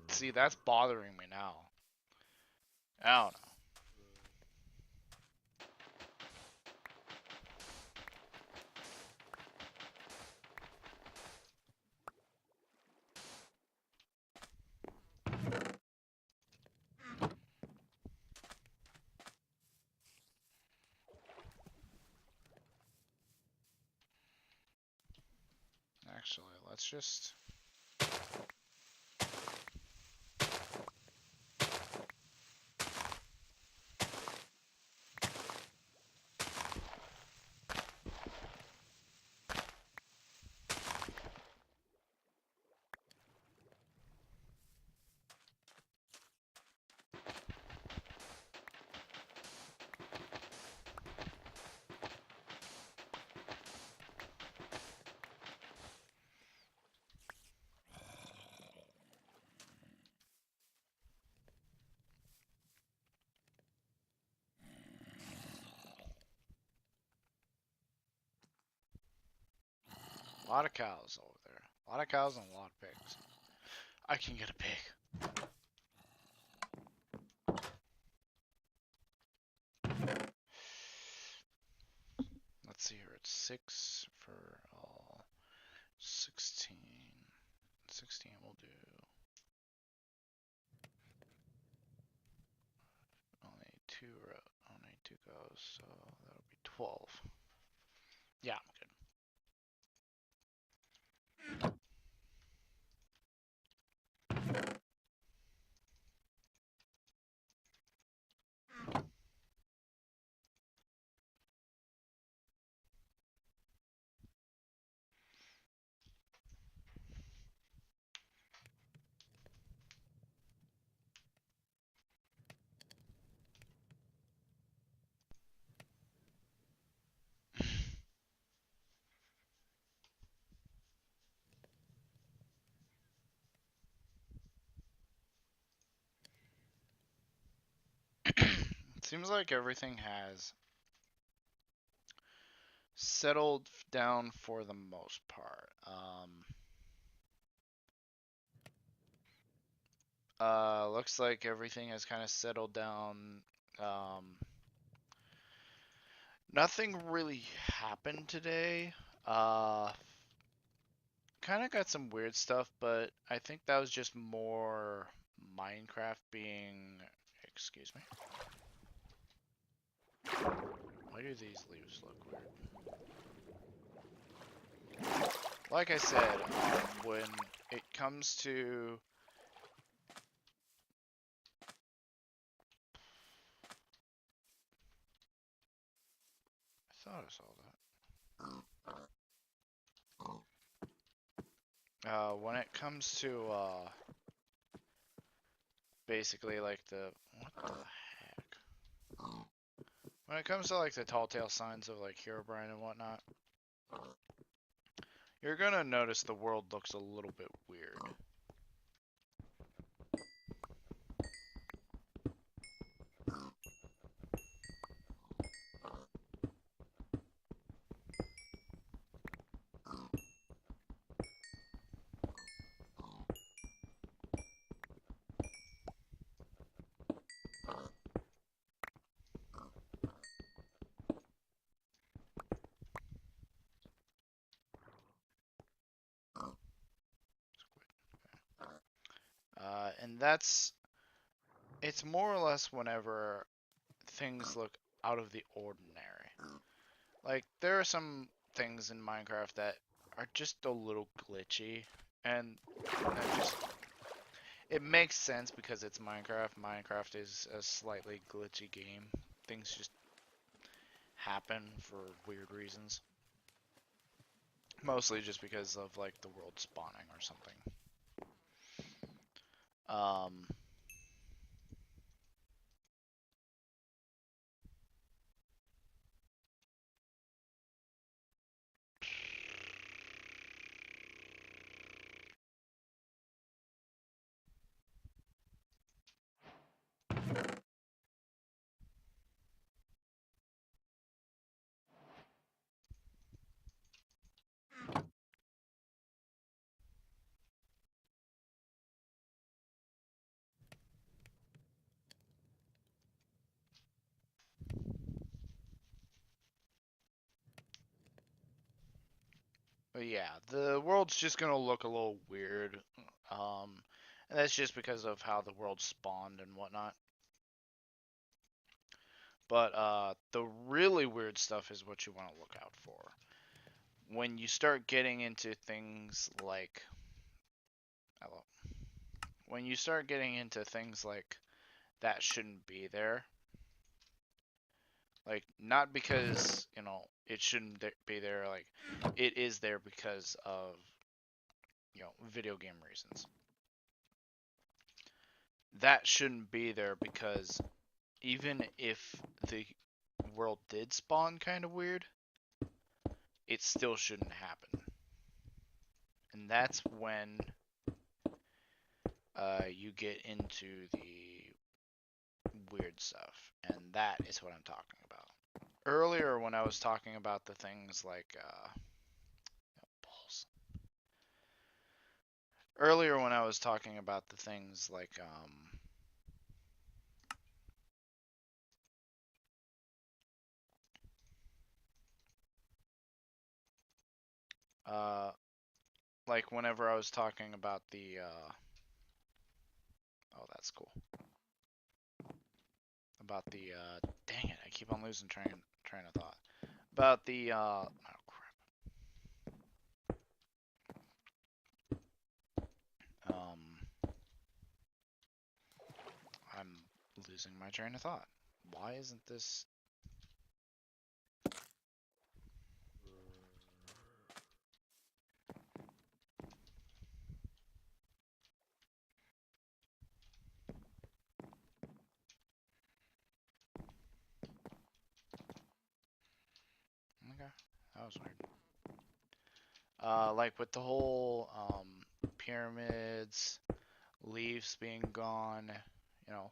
See, that's bothering me now. I don't know. Actually, let's just... A lot of cows over there. A lot of cows and a lot of pigs. I can get a pig. Let's see here. It's 6 for all. 16. 16 will do. Only two goes, so that'll be 12. Yeah, I'm good. It seems like everything has settled down for the most part. Looks like everything has kind of settled down. Nothing really happened today. Kind of got some weird stuff, but I think that was just more Minecraft being... Excuse me. Why do these leaves look weird? Like I said, when it comes to... I thought I saw that. When it comes to, basically like the... What the heck? When it comes to like the tall tale signs of like Herobrine and whatnot, you're gonna notice the world looks a little bit weird. And it's more or less whenever things look out of the ordinary. Like, there are some things in Minecraft that are just a little glitchy, and it makes sense because it's Minecraft. Minecraft is a slightly glitchy game. Things just happen for weird reasons. Mostly just because of, like, the world spawning or something. But yeah, the world's just gonna look a little weird. And that's just because of how the world spawned and whatnot. But the really weird stuff is what you want to look out for. when you start getting into things like, hello, when you start getting into things like that shouldn't be there, like not because it shouldn't be there, like it is there because of video game reasons. That shouldn't be there because even if the world did spawn kind of weird, it still shouldn't happen. And that's when you get into the weird stuff. And that is what I'm talking about. Earlier, when I was talking about the things like balls. Earlier, when I was talking about the things like like whenever I was talking about the oh, that's cool. About the dang it, I keep on losing train of thought. About the oh crap. I'm losing my train of thought. Why isn't this? Okay, that was weird. Like with the whole pyramids, leaves being gone, you know,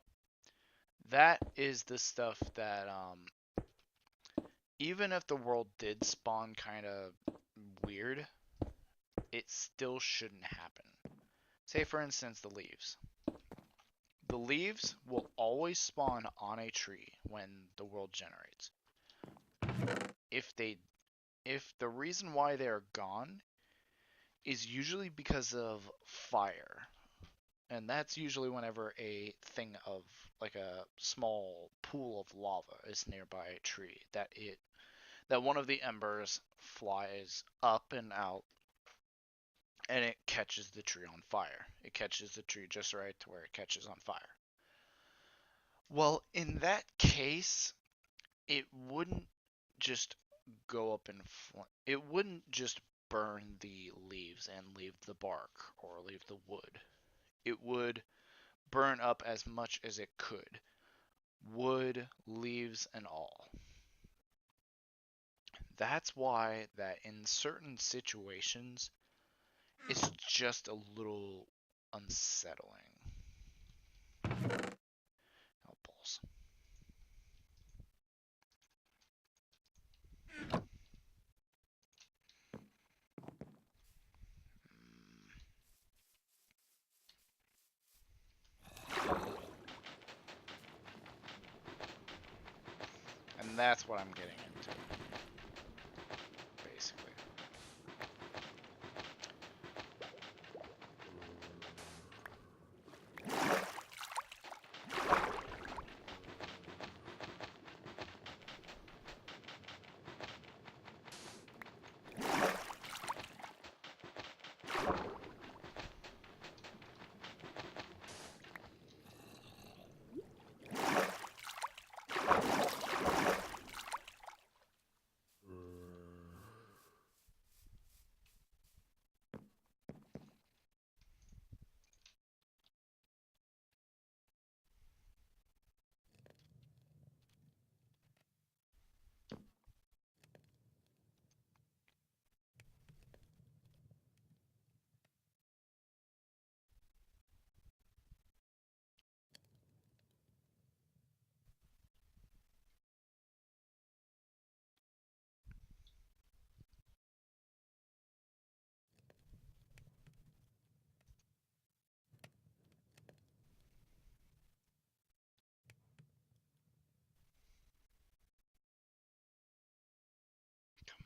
that is the stuff that even if the world did spawn kind of weird, it still shouldn't happen. Say for instance the leaves. The leaves will always spawn on a tree when the world generates. If the reason why they are gone is usually because of fire. And that's usually whenever a thing of like a small pool of lava is nearby a tree that one of the embers flies up and out and it catches the tree on fire. It catches the tree just right to where it catches on fire. Well, in that case, it wouldn't just go up in it wouldn't just burn the leaves and leave the bark or leave the wood. It would burn up as much as it could, wood, leaves, and all. That's why that in certain situations, it's just a little unsettling. Oh, balls. And that's what I'm getting into, basically. Come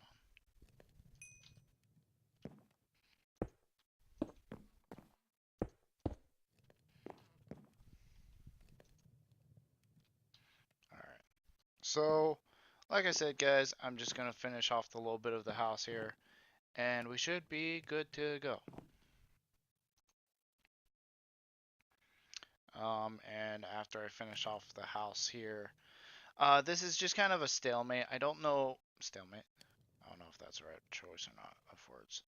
on. Alright. So, like I said, guys, I'm just going to finish off the little bit of the house here. and we should be good to go. And after I finish off the house here, this is just kind of a stalemate. I don't know stalemate. I don't know if that's the right choice or not of words.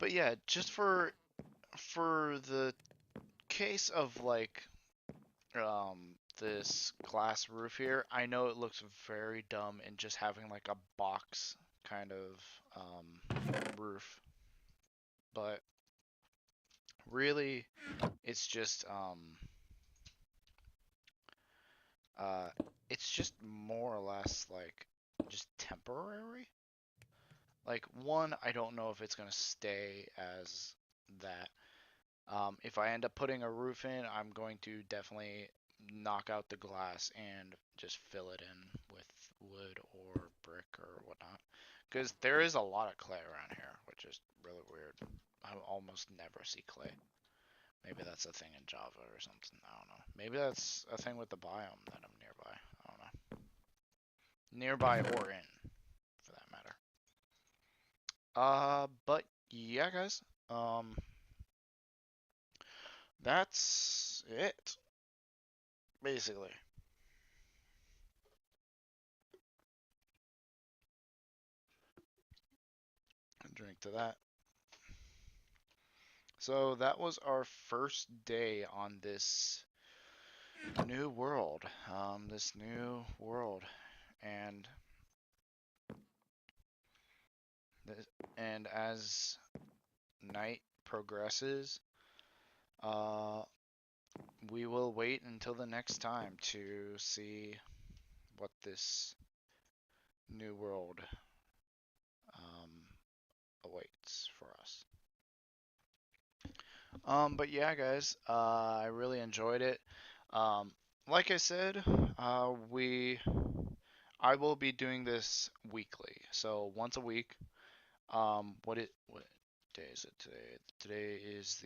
But yeah, just for the case of like this glass roof here, I know it looks very dumb in just having like a box kind of roof, but really it's just uh it's just more or less like just temporary. Like one, I don't know if it's gonna stay as that. If I end up putting a roof in, I'm going to definitely knock out the glass and just fill it in with wood or brick or whatnot. Because there is a lot of clay around here, which is really weird. I almost never see clay. Maybe that's a thing in Java or something. I don't know. Maybe that's a thing with the biome that I'm nearby. I don't know. Nearby or in, for that matter. But yeah, guys. That's it, basically. Drink to that. So that was our first day on this new world. And th- and as night progresses, uh, we will wait until the next time to see what this new world um, awaits for us. But yeah, guys, I really enjoyed it. Um, like I said, I will be doing this weekly, so once a week. What day is it today? Today is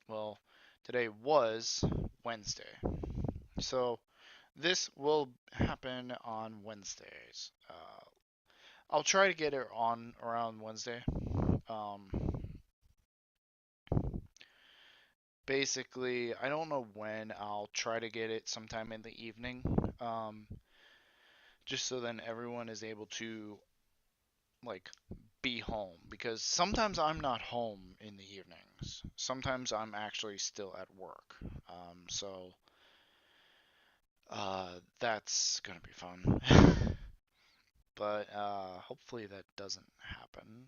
well, today was Wednesday. So this will happen on Wednesdays. I'll try to get it on around Wednesday. Um, Basically, I don't know when. I'll try to get it sometime in the evening. Um, just so then everyone is able to like be home because sometimes I'm not home in the evenings. Sometimes I'm actually still at work. So that's gonna be fun. But hopefully that doesn't happen.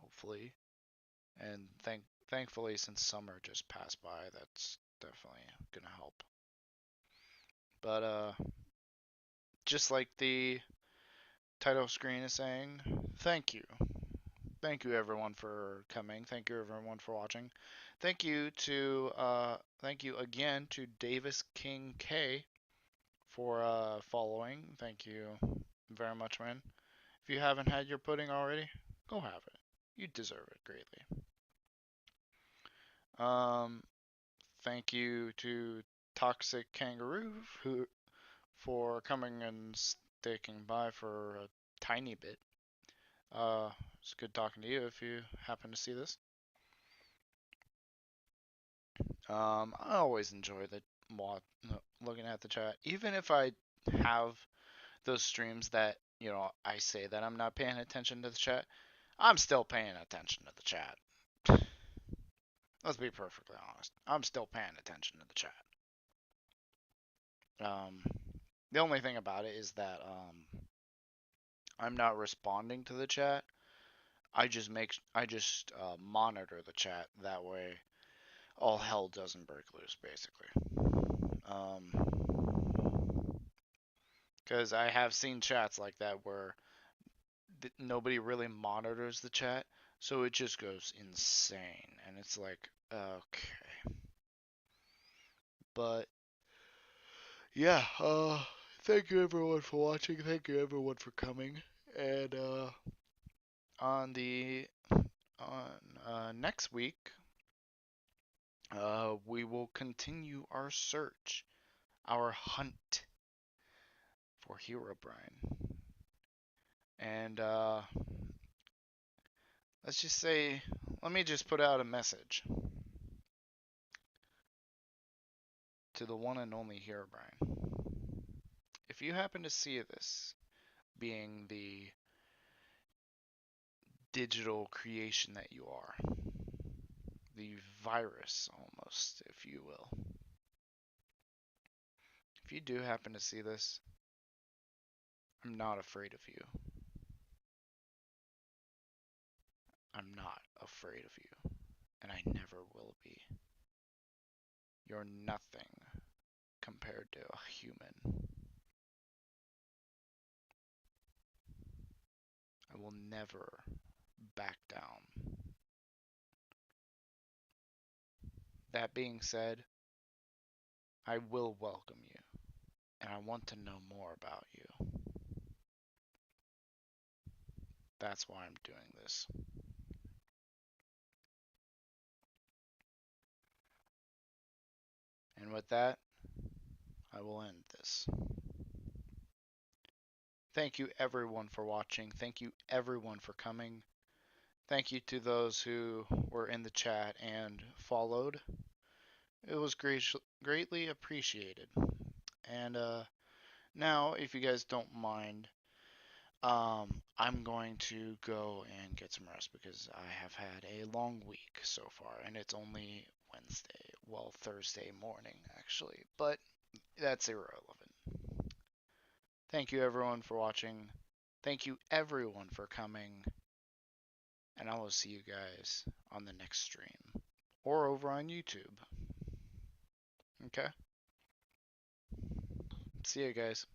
Hopefully, and thankfully since summer just passed by, that's definitely gonna help. But just like the title screen is saying, thank you. Thank you everyone for coming. Thank you everyone for watching. Thank you again to Davis King K for following. Thank you very much, man. If you haven't had your pudding already, go have it. You deserve it greatly. Um, Thank you to Toxic Kangaroo who for coming and sticking by for a tiny bit. It's good talking to you if you happen to see this. I always enjoy looking at the chat, even if I have those streams that I say that I'm not paying attention to the chat. I'm still paying attention to the chat. Let's be perfectly honest. I'm still paying attention to the chat. Um, the only thing about it is that I'm not responding to the chat. I just monitor the chat that way all hell doesn't break loose, basically. Because I have seen chats like that where nobody really monitors the chat, so it just goes insane, and it's like, okay. But yeah, thank you everyone for watching. Thank you everyone for coming, and on the on next week, we will continue our search, our hunt for Herobrine. And let's just say, let me just put out a message to the one and only Herobrine. If you happen to see this, being the digital creation that you are, the virus almost, if you will, if you do happen to see this, I'm not afraid of you. I'm not afraid of you, and I never will be. You're nothing compared to a human. I will never back down. That being said, I will welcome you, and I want to know more about you. That's why I'm doing this. And with that, I will end this. Thank you everyone for watching. Thank you everyone for coming. Thank you to those who were in the chat and followed. It was greatly appreciated. And now, if you guys don't mind, I'm going to go and get some rest because I have had a long week so far, and it's only Wednesday, well, Thursday morning actually, but that's irrelevant. Thank you everyone for watching. Thank you everyone for coming, and I will see you guys on the next stream or over on YouTube. Okay? See you guys.